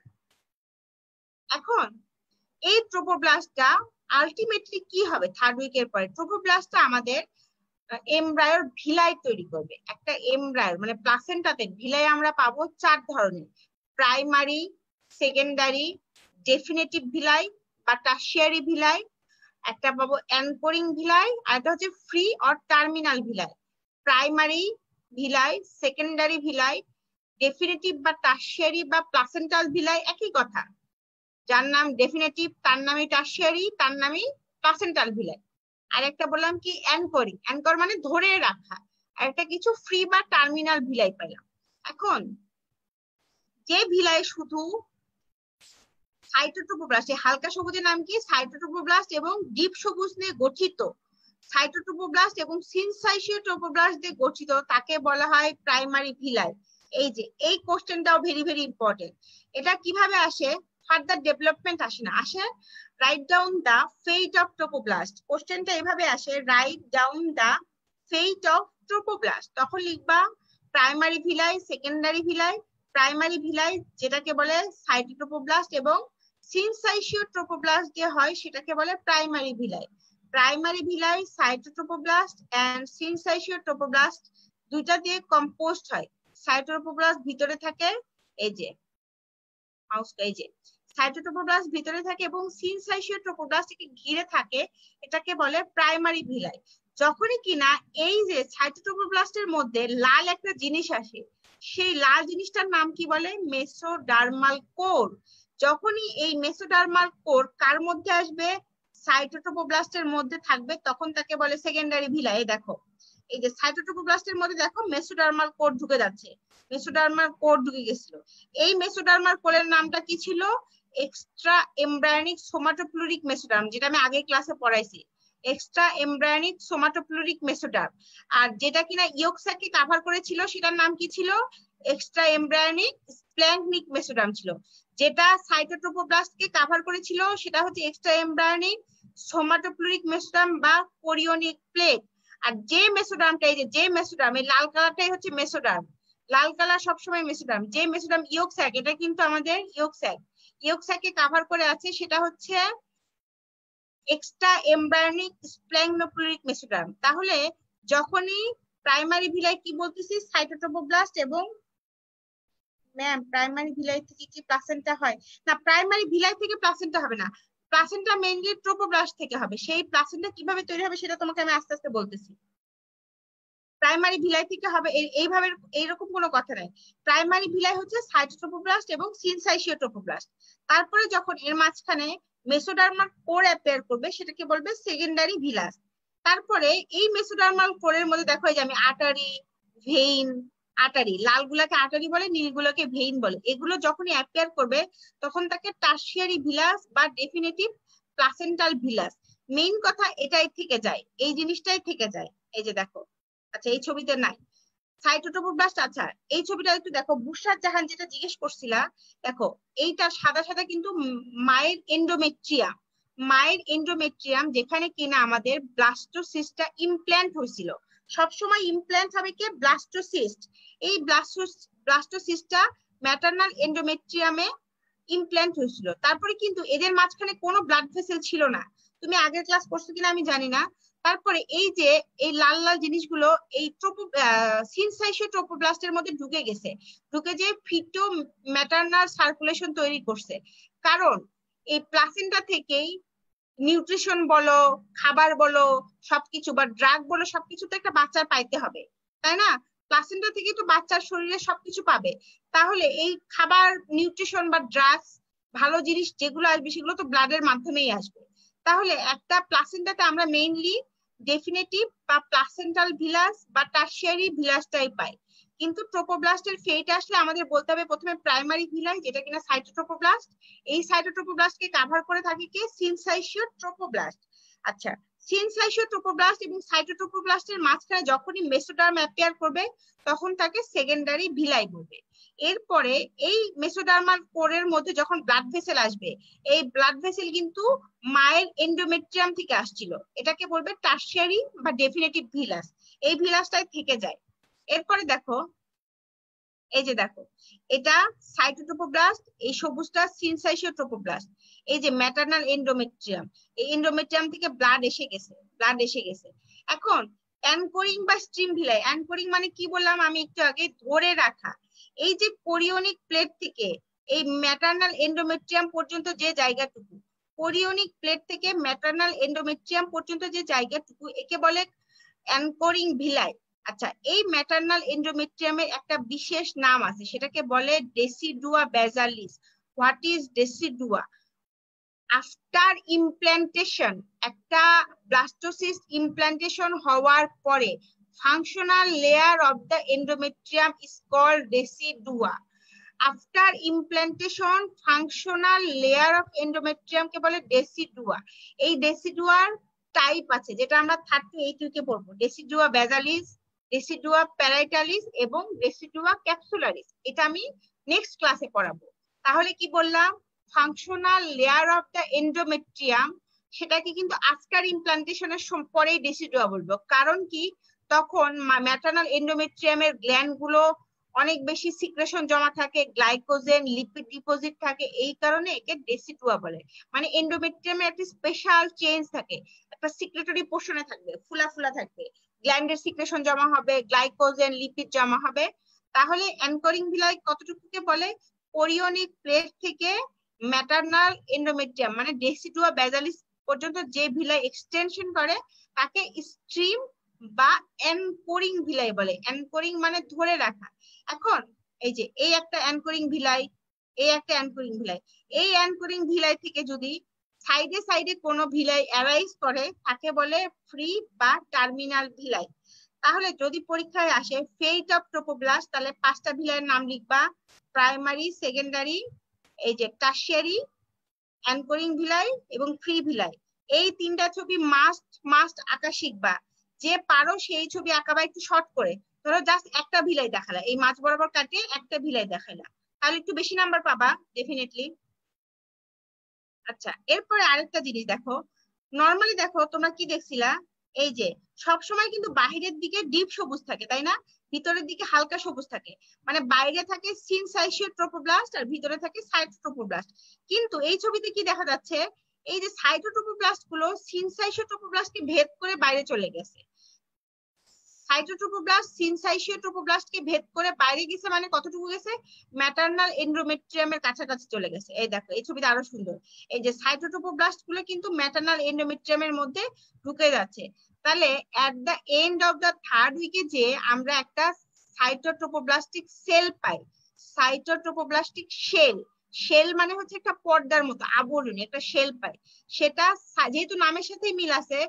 এখন এই ট্রোপোব্লাস্টটা আলটিমেটলি কি হবে? থার্ড উইকের পরে ট্রোপোব্লাস্টটা আমাদের এমব্রায়োর ভিলাই তৈরি করবে। একটা এমব্রায়োর মানে প্লাসেন্টাতে ভিলাই আমরা পাবো 4 ধরনের, প্রাইমারি, সেকেন্ডারি, ডেফিনেটিভ ভিলাই বা টার্সিয়ারি ভিলাই, একটা পাবো অ্যানকোরিং ভিলাই, আর একটা হচ্ছে free or terminal villi. Primary villi, secondary villi, definitive বা টার্সিয়ারি বা প্লাসেন্টাল ভিলাই একই কথা। যার নাম ডেফিনেটিভ তার নামই টার্সিয়ারি, তার নামই প্লাসেন্টাল ভিলাই। আর একটা বললাম কি অ্যানকোরিং, অ্যানকর মানে ধরে রাখা। আর একটা কিছু ফ্রি বা টার্মিনাল ভিলাই পেলাম। এখন যে ভিলাই শুধু সাইটোট্রোপোব্লাস্ট, হালকা সবুজের নাম কি? সাইটোট্রোপোব্লাস্ট এবং ডিপ সবুজ নিয়ে গঠিত, সাইটোট্রোপোব্লাস্ট এবং সিনসাইটিওট্রোপোব্লাস্ট দিয়ে গঠিত, তাকে বলা হয় প্রাইমারি ভিলাই। এই যে এই কোশ্চেনটাও ভেরি ভেরি ইম্পর্টেন্ট। এটা কিভাবে আসে? ফার্দার ডেভেলপমেন্ট আসে না, আসে write down the fate of trophoblast. কোশ্চেনটা এভাবে আসে, write down the fate of trophoblast. তখন লিখবা primary villi, secondary villi. Primary villi যেটাকে বলে সাইটোট্রোপোব্লাস্ট এবং সিনসাইশিও ট্রোপোব্লাস্ট দিয়ে হয় সেটাকে বলে primary villi. Primary villi cytotrophoblast and syncytiotrophoblast দুইটা দিয়ে কম্পোজড হয়। সাইটোট্রোপোব্লাস্ট ভিতরে থাকে, এই যে এই যে সাইটোট্রোপোব্লাস্ট ভিতরে থাকে এবং সিনসাইশিও ট্রোপোব্লাস্ট একে ঘিরে থাকে, এটাকে বলে প্রাইমারি ভিলাই। যখনই কিনা এই যে সাইটোট্রোপোব্লাস্টের মধ্যে লাল একটা জিনিস আসে, সেই লাল জিনিসটার নাম কি বলে? Mesodermal core. যখনই এই মেসোডার্মাল কোর কার মধ্যে আসবে? সাইটোট্রোপোব্লাস্টের মধ্যে থাকবে, তখন তাকে বলে সেকেন্ডারি ভিলাই। দেখো এই যে সাইটোট্রোপোব্লাস্টের মধ্যে দেখো মেসোডার্মাল কোর ঢুকে যাচ্ছে, মেসোডার্মাল কোর ঢুকে গেছিল। এই মেসোডার্মাল কোরের নামটা কি ছিল? এক্সট্রা এমব্রায়োনিক সোমাটোপ্লুরিক মেসোডার্ম, যেটা আমি আগের ক্লাসে পড়াইছি, এক্সট্রা এমব্রায়োনিক সোমাটোপ্লুরিক মেসোডার্ম। আর যেটা কিনা ইয়ক স্যাককে কভার করেছিল সেটার নাম কি ছিল? এক্সট্রা এমব্রায়োনিক স্প্ল্যাঙ্কনিক মেসোডার্ম ছিল। যেটা সাইটোট্রোপোব্লাস্টকে কভার করেছিল সেটা হচ্ছে এক্সট্রা এমব্রায়োনিক সোমাটোপ্লুরিক মেসোডার্ম বা কোরিওনিক প্লেট। আর যে মেসোডার্মটা, এই যে মেসোডার্ম, এই লাল কালারটাই হচ্ছে মেসোডার্ম। লাল কালার সবসময় মেসোডার্ম। যে মেসোডার্ম ইয়ক স্যাক, এটা কিন্তু আমাদের ইয়ক স্যাককে কভার করে আছে, সেটা হচ্ছে এক্সট্রা এমব্রায়োনিক স্প্ল্যাঙ্কনোপ্লুরিক মেসোডার্ম। তাহলে যখনই প্রাইমারি ভিলাই কি বলতেছি? সাইটোট্রোপোব্লাস্ট এবং ম্যাম প্রাইমারি ভিলাই থেকে কি প্লাসেন্টা হয়? না, প্রাইমারি ভিলাই থেকে প্লাসেন্টা হবে না, প্লাসেন্টা মেইনলি ট্রোপোব্লাস্ট থেকে হবে। সেই প্লাসেন্টা কিভাবে তৈরি হবে সেটা তোমাকে আমি আস্তে আস্তে বলতেছি। প্রাইমারি ভিলাই থেকে হবে এইভাবে, এইরকম কোনো কথা নাই। প্রাইমারি ভিলাই হচ্ছে সাইটোট্রোপোব্লাস্ট এবং সিনসাইশিও ট্রোপোব্লাস্ট। তারপরে যখন এর মাঝখানে মেসোডার্মাল কোর অ্যাপিয়ার করবে সেটাকে বলবে সেকেন্ডারি ভিলাস। তারপরে এই মেসোডার্মাল কোরের মধ্যে দেখো এই যে আমি আর্টারি, ভেইন, আর্টারি, লালগুলাকে আর্টারি বলে, নীলগুলোকে ভেইন বলে, এগুলো যখনই অ্যাপিয়ার করবে তখন তাকে টারশিয়ারি ভিলাস বা ডেফিনিটিভ প্লাসেন্টাল ভিলাস। মেইন কথা এটাই থেকে যায়, এই জিনিসটাই থেকে যায়। এই যে দেখো, আচ্ছা এই ছবিতে নাই সাইটোট্রোপোব্লাস্ট। আচ্ছা এই ছবিটা একটু দেখো, বুশরাত জাহান যেটা জিজ্ঞেস করছিলা, দেখো এইটা সাদা সাদা কিন্তু মায়ের এন্ডোমেট্রিয়াম। মায়ের এন্ডোমেট্রিয়াম যেখানে কিনা আমাদের ব্লাস্টোসিস্টটা ইমপ্ল্যান্ট হয়েছিল। সবসময় ইমপ্ল্যান্ট হবে কি? ব্লাস্টোসিস্ট। এই ব্লাস্টোসিস্টটা ম্যাটারনাল এন্ডোমেট্রিয়ামে ইমপ্ল্যান্ট হয়েছিল। তারপরে কিন্তু এদের মাঝখানে কোনো ব্লাড ভেসেল ছিল না। তুমি আগের ক্লাস করছো কিনা আমি জানি না। তারপরে এই যে এই লাল লাল জিনিসগুলো এই সিনসাইশিও ট্রোপোব্লাস্টের মধ্যে ঢুকে গেছে, ঢুকে যে ফিটো ম্যাটারনাল সার্কুলেশন তৈরি করছে। কারণ এই প্লাসেন্টা থেকেই নিউট্রিশন বলো, খাবার বলো, সবকিছু বা ড্রাগ বলো, সবকিছু তো একটা বাচ্চার পাইতে হবে, তাই না? প্লাসেন্টা থেকে তো বাচ্চার শরীরে সবকিছু পাবে। তাহলে এই খাবার, নিউট্রিশন বা ড্রাগস, ভালো জিনিস যেগুলো আসবে সেগুলো তো ব্লাডের মাধ্যমেই আসবে। তাহলে একটা প্লাসেন্টাতে আমরা মেইনলি ডেফিনেটিভ বা প্লাসেন্টাল ভিলাস বা টারশিয়ারি ভিলাসটাই পাই। কিন্তু ট্রোপোব্লাস্টের ফেট আসলে আমাদের বলতে হবে প্রথমে প্রাইমারি ভিলাই, যেটা কিনা সাইটোট্রোপোব্লাস্ট। এই সাইটোট্রোপোব্লাস্টকে কভার করে থাকে কি? সিনসাইশিও ট্রোপোব্লাস্ট। আচ্ছা, সিনসাইশিও ট্রোপোব্লাস্ট এবং সাইটোট্রোপোব্লাস্টের মাঝখানে যখনই মেসোডার্ম অ্যাপিয়ার করবে তখন তাকে সেকেন্ডারি ভিলাই বলবে। এরপরে এই মেসোডার্মাল কোরের মধ্যে যখন ব্লাড ভেসেল আসবে, এই ব্লাড ভেসেল কিন্তু মায়ের এন্ডোমেট্রিয়াম থেকে আসছিল, এটাকে বলবে টারশিয়ারি বা ডেফিনেটিভ ভিলাস। এই ভিলাসটাই থেকে যায়। এরপরে দেখো, এই যে দেখো এটা সাইটোট্রোপোব্লাস্ট, এই সবুজটা সিনসাইশিও ট্রোপোব্লাস্ট। এই যে ম্যাটারনাল এন্ডোমেট্রিয়াম, এই এন্ডোমেট্রিয়াম থেকে ব্লাড এসে গেছে। এখন অ্যানকোরিং বা স্ট্রিম ভিলাই, অ্যানকোরিং মানে কি বললাম আমি একটু আগে? ধরে রাখা। এই যে কোরিওনিক প্লেট থেকে এই ম্যাটারনাল এন্ডোমেট্রিয়াম পর্যন্ত যে জায়গাটুকু, কোরিওনিক প্লেট থেকে ম্যাটারনাল এন্ডোমেট্রিয়াম পর্যন্ত যে জায়গাটুকু, একে বলে অ্যানকোরিং ভিলাই। আচ্ছা, এই ম্যাটারনাল এন্ডোমেট্রিয়ামের একটা বিশেষ নাম আছে, সেটাকে বলে decidua basalis. What is decidua? After implantation, একটা ব্লাস্টোসিস্ট ইমপ্ল্যান্টেশন হওয়ার পরে functional layer of the endometrium is called decidua. After implantation functional layer of endometrium কে বলে ডেসিডুয়া। এই ডেসিডুয়ার টাইপ আছে, যেটা আমরা 38 উইকে পড়বো। ডেসিডুয়া বেসালিস, ডেসিডুয়া প্যারাইটালিস এবং ডেসিডুয়া ক্যাপসুলারিস। এটা আমি নেক্সট ক্লাসে পড়াবো। তাহলে কি বললাম? Functional layer of the endometrium, সেটাকে কিন্তু আফটার ইমপ্ল্যান্টেশনের পরেই ডেসিডুয়া বলবো। কারণ কি? তখন ম্যাটারনাল এন্ডোমেট্রিয়ামের গ্ল্যান্ড গুলো অনেক বেশি সিক্রেশন জমা থাকে, গ্লাইকোজেন লিপিড ডিপোজিট থাকে, এই কারণে একে ডেসিডুয়া বলে। মানে এন্ডোমেট্রিয়ামে একটা স্পেশাল চেঞ্জ থাকে, একটা সিক্রেটরি পোর্শনে থাকবে, ফুলা ফুলা থাকবে, গ্ল্যান্ডের সিক্রেশন জমা হবে, গ্লাইকোজেন লিপিড জমা হবে। তাহলে অ্যানকরিং ভিলাই কতটুকুকে বলে? কোরিওনিক প্লেট থেকে ম্যাটারনাল এন্ডোমেট্রিয়াম মানে ডেসিডুয়া বেজালিস পর্যন্ত যে ভিলাই এক্সটেনশন করে তাকে স্ট্রিম বা অ্যানকোরিং ভিলাই বলে। অ্যানকোরিং মানে ধরে রাখা। এখন এই যে এই একটা অ্যানকোরিং ভিলাই, এই একটা অ্যানকোরিং ভিলাই, এই অ্যানকোরিং ভিলাই থেকে যদি সাইডে সাইডে কোনো ভিলাই অ্যারাইজ করে তাকে বলে ফ্রি বা টার্মিনাল ভিলাই। তাহলে যদি পরীক্ষায় আসে ফেট অফ ট্রোপোব্লাস্ট, তাহলে 5টা ভিলাইয়ের নাম লিখবা, প্রাইমারি, সেকেন্ডারি, এই যে টার্সিয়ারি, অ্যানকোরিং ভিলাই এবং ফ্রি ভিলাই। এই 3টা ছবি মাস্ট আঁকা শিখবা। যে পারো সেই ছবি আঁকাবা একটু শর্ট করে। ধরো জাস্ট একটা ভিলাই দেখালা, এই মাছ বরাবর কাটে একটা ভিলাই দেখালা, তাহলে একটু বেশি নাম্বার পাবা ডেফিনেটলি। আচ্ছা, এরপরে আরেকটা জিনিস দেখো, নর্মালি দেখো তোমরা কি দেখছিলা, এই যে সবসময় কিন্তু বাহিরের দিকে ডিপ সবুজ থাকে, তাই না? ভিতরের দিকে হালকা সবুজ থাকে, মানে বাইরে থাকে সিনসাইশিও ট্রোপোব্লাস্ট আর ভিতরে থাকে সাইটোট্রোপোব্লাস্ট। কিন্তু এই ছবিতে কি দেখা যাচ্ছে, এই যে সাইটোট্রোপোব্লাস্ট গুলো সিনসাইশিও ট্রোপোব্লাস্টকে ভেদ করে বাইরে চলে গেছে। সাইটোট্রোপোব্লাস্ট সিনসাইশিও ট্রোপোব্লাস্টকে ভেদ করে বাইরে গেছে, মানে কতটুকু গেছে? ম্যাটারনাল এন্ডোমেট্রিয়ামের কাছাকাছি চলে গেছে। এই দেখো এই ছবিটা আরো সুন্দর, এই যে সাইটোট্রোপোব্লাস্ট গুলো কিন্তু ম্যাটারনাল এন্ডোমেট্রিয়ামের মধ্যে ঢুকে যাচ্ছে। তাহলে এট the end of the 3rd উইকে যে আমরা একটা সাইটোট্রোপোব্লাস্টিক সেল পাই, সাইটোট্রোপোব্লাস্টিক শেল, শেল মানে হচ্ছে একটা পর্দার মতো আবরণ, একটা শেল পাই। সেটা যেহেতু নামের সাথে মিল আছে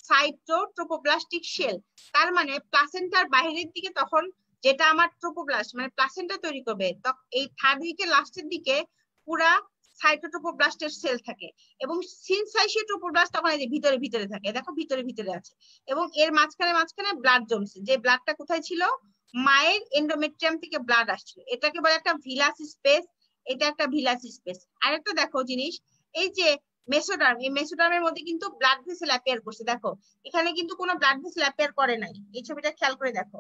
সাইটোট্রোপোব্লাস্টিক শেল, তার মানে প্লাসেন্টার বাইরের দিকে তখন যেটা আমার ট্রোপোব্লাস্ট মানে প্লাসেন্টা তৈরি করবে, তখন এই 3rd উইকের লাস্টের দিকে পুরা সাইটোট্রোপোব্লাস্টের সেল থাকে। এবং সিনসাইশিও ট্রোপোব্লাস্ট তখন এই যে ভিতরে ভিতরে থাকে, দেখো ভিতরে ভিতরে আছে। এবং এর মাঝখানে মাঝখানে ব্লাড জমছে, যে ব্লাডটা কোথায় ছিল? মায়ের এন্ডোমেট্রিয়াম থেকে ব্লাড আসছিল, এটাকে বলে একটা ভিলাস স্পেস। এটা একটা ভিলাস স্পেস। আরেকটা দেখো জিনিস, এই যে মেসোডার্ম, এই মেসোডার্মের মধ্যে কিন্তু ব্লাড ভেসেল অ্যাপিয়ার করছে। দেখো এখানে কিন্তু কোনো ব্লাড ভেসেল অ্যাপিয়ার করে নাই, এই ছবিটা খেয়াল করে দেখো,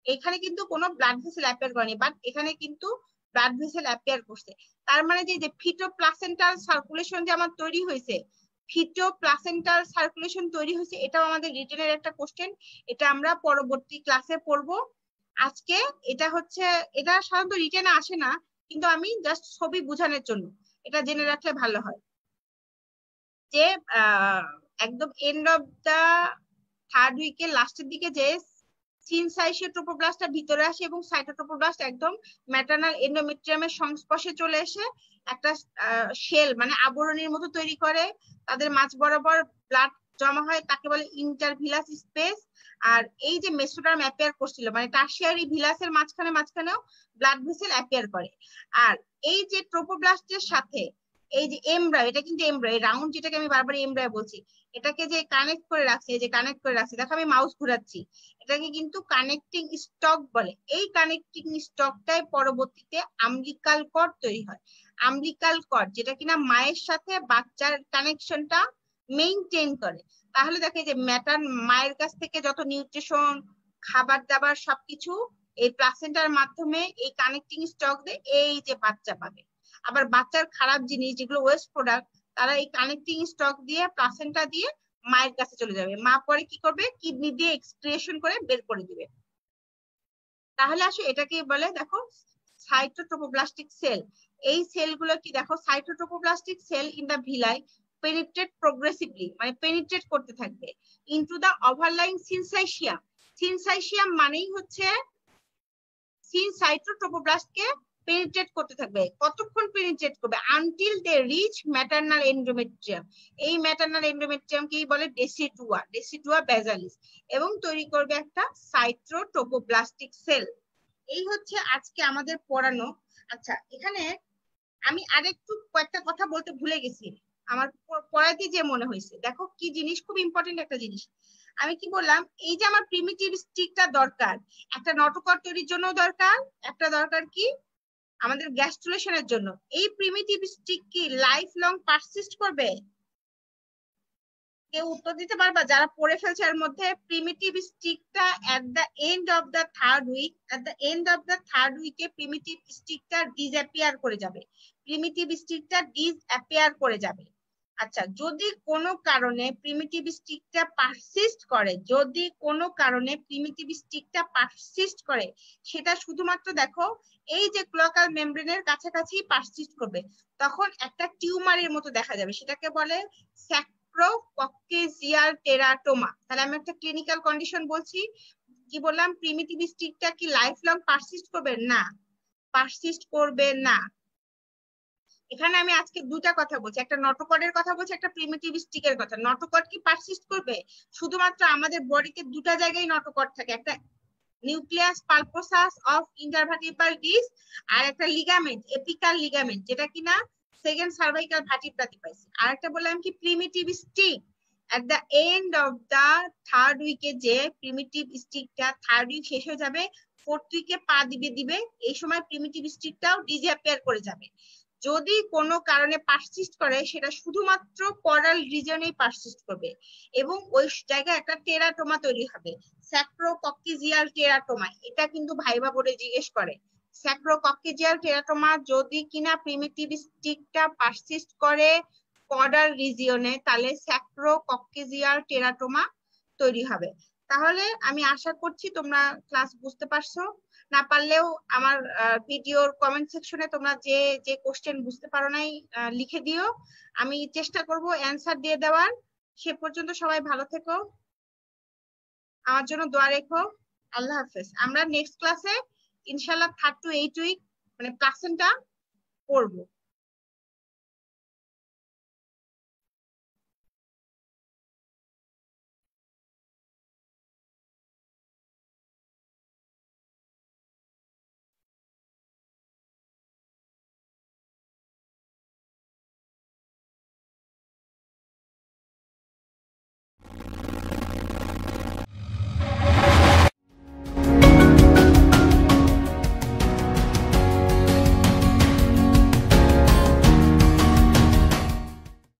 এখানে কিন্তু কোনো ব্লাড ভেসেল অ্যাপিয়ার করেনি, বাট এখানে কিন্তু ব্লাড ভেসেল অ্যাপিয়ার করছে। তার মানে যে ফিটো প্লাসেন্টাল সার্কুলেশন যে আমার তৈরি হয়েছে, ফিটো প্লাসেন্টাল সার্কুলেশন তৈরি হয়েছে, এটাও আমাদের রিটেনের একটা কোশ্চেন, এটা আমরা পরবর্তী ক্লাসে পড়বো। আজকে এটা হচ্ছে, এটা সাধারণত রিটেনে আসে না, কিন্তু আমি জাস্ট ছবি বোঝানোর জন্য এটা জেনে রাখলে ভালো হয় যে একদম এন্ড অফ দা 3rd উইকের লাস্টের দিকে যে সিনসাইশিও ট্রোপোব্লাস্টটা ভিতরে আসে এবং সাইটোট্রোপোব্লাস্ট একদম ম্যাটারনাল এন্ডোমেট্রিয়ামের সংস্পর্শে চলে এসে একটা শেল মানে আবরণীর মতো তৈরি করে, তাদের মাঝ বরাবর ব্লাড জমা হয়, তাকে বলে ইন্টারভিলাস স্পেস। আর এই যে মেসোডার্ম অ্যাপিয়ার করছিল, মানে টার্সিয়ারি ভিলাসের মাঝখানে মাঝখানেও ব্লাড ভেসেল অ্যাপিয়ার করে। আর এই যে ট্রোপোব্লাস্টের সাথে এই যে এমব্রায়ো, এটা কিন্তু এমব্রায়ো রাউন্ড, যেটাকে আমি বারবার এমব্রায়ো বলছি, এটাকে যে কানেক্ট করে রাখছে, এই যে কানেক্ট করে রাখছে, দেখো আমি মাউস ঘোরাচ্ছি, এটাকে কিন্তু কানেক্টিং স্টক বলে। এই কানেক্টিং স্টকটাই পরবর্তীতে আম্বিকাল কর্ড তৈরি হয়। আম্বিকাল কর্ড যেটা কিনা মায়ের সাথে বাচ্চার কানেকশনটা মেইনটেইন করে। তাহলে দেখে যে মায়ের কাছ থেকে যত নিউট্রিশন, খাবার দাবার সবকিছু এই প্লাসেন্টার মাধ্যমে এই কানেক্টিং স্টক দিয়ে এই যে বাচ্চা পাবে। আবার বাচ্চার খারাপ জিনিস যেগুলো ওয়েস্ট প্রোডাক্ট, তারা এই কানেক্টিং স্টক দিয়ে প্লাসেন্টা দিয়ে মায়ের কাছে চলে যাবে, মা পরে কি করবে? কিডনি দিয়ে এক্সক্রিয়েশন করে বের করে দিবে। তাহলে আসো এটাকে বলে দেখো সাইটোট্রোপোব্লাস্টিক সেল। এই সেলগুলো কি দেখো, cytotrophoblastic cell in the villi penetrate progressively, মানে পেনিট্রেট করতে থাকবে ইনটু দা ওভারলাইং সিনসাইশিয়াম। সিনসাইশিয়াম মানেই হচ্ছে সাইটোট্রোপোব্লাস্টকে পেনিট্রেট করতে থাকবে। কতক্ষণ পেনিট্রেট করবে? Until they reach maternal endometrium. এই ম্যাটারনাল এন্ডোমেট্রিয়ামকেই বলে ডেসিডুয়া, ডেসিডুয়া বেজালিস, এবং তৈরি করবে একটা সাইটোট্রোপোব্লাস্টিক সেল। এই হচ্ছে আজকে আমাদের পড়ানো। আচ্ছা, এখানে আমি আরেকটু কয়েকটা কথা বলতে ভুলে গেছি, আমার পড়াইতে যে মনে হয়েছে, দেখো কি জিনিস, খুব ইম্পর্টেন্ট একটা জিনিস। আমি কি বললাম, এই যে আমার প্রিমিটিভ স্টিকটা দরকার একটা নটকর তৈরির জন্য, দরকার একটা দরকার কি আমাদের গ্যাস্ট্রুলেশনের জন্য। এই প্রিমিটিভ স্টিক কি লাইফ লং পারসিস্ট করবে? কেউ উত্তর দিতে পারবা যারা পড়ে ফেলছে এর মধ্যে? প্রিমিটিভ স্টিকটা at the end of the third week, at the end of the third উইকে প্রিমিটিভ স্টিকটা ডিসঅ্যাপিয়ার করে যাবে, প্রিমিটিভ স্টিকটা ডিসঅ্যাপিয়ার করে যাবে। আচ্ছা, যদি কোনো কারণে প্রিমিটিভ স্টিকটা পারসিস্ট করে, যদি কোনো কারণে প্রিমিটিভ স্টিকটা পারসিস্ট করে, সেটা শুধুমাত্র দেখো এই যে ক্লোকাল মেমব্রেনের কাছাকাছি পারসিস্ট করবে, তখন একটা টিউমারের মতো দেখা যাবে, সেটাকে বলে স্যাক্রোকক্সিয়াল টেরাটোমা। তাহলে আমি একটা ক্লিনিক্যাল কন্ডিশন বলছি, কি বললাম? প্রিমিটিভ স্টিকটা কি লাইফ লং পারসিস্ট করবে? না, পারসিস্ট করবে না। এখানে আমি আজকে দুটা কথা বলছি, একটা নটোকর্ডের কথা বলছি, একটা প্রিমিটিভ স্টিকের কথা। নটোকর্ড কি পারসিস্ট করবে? শুধুমাত্র আমাদের বডিতে দুটা জায়গায় নটোকর্ড থাকে, একটা nucleus pulposus of intervertebral disc আর একটা লিগামেন্ট, এপিকাল লিগামেন্ট, যেটা কিনা সেকেন্ড সার্ভাইকাল ভার্টিব্রাতে পাইছি। আর একটা বললাম কি primitive stick at the end of the third উইকে, যে প্রিমিটিভ স্টিকটা থার্ড উইক শেষ হয়ে যাবে, ফোর্থ উইকে পা দিবে, এই সময় প্রিমিটিভ স্টিকটাও ডিসঅ্যাপিয়ার করে যাবে। যদি কোনো কারণে পারসিস্ট করে, সেটা শুধুমাত্র করাল রিজনেই পারসিস্ট করবে এবং ওই জায়গায় একটা টেরাটোমা তৈরি হবে, স্যাক্রোকক্সিয়াল টেরাটোমা। এটা কিন্তু ভাইবা বোর্ডে জিজ্ঞেস করে, স্যাক্রোকক্সিয়াল টেরাটোমা যদি কিনা প্রিমিটিভ স্টিকটা পারসিস্ট করে কডাল রিজিয়নে, তাহলে স্যাক্রোকক্সিয়াল টেরাটোমা তৈরি হবে। তাহলে আমি আশা করছি তোমরা ক্লাস বুঝতে পারছো। না পারলেও আমার ভিডিওর কমেন্ট সেকশনে তোমরা যে যে কোশ্চেন বুঝতে পারো নাই লিখে দিও, আমি চেষ্টা করব অ্যান্সার দিয়ে দেওয়ার। সে পর্যন্ত সবাই ভালো থেকো, আমার জন্য দোয়া রেখো। আল্লাহ হাফেজ। আমরা নেক্সট ক্লাসে ইনশাআল্লাহ 3rd to 8th উইক মানে প্লাসেন্টা পড়বো।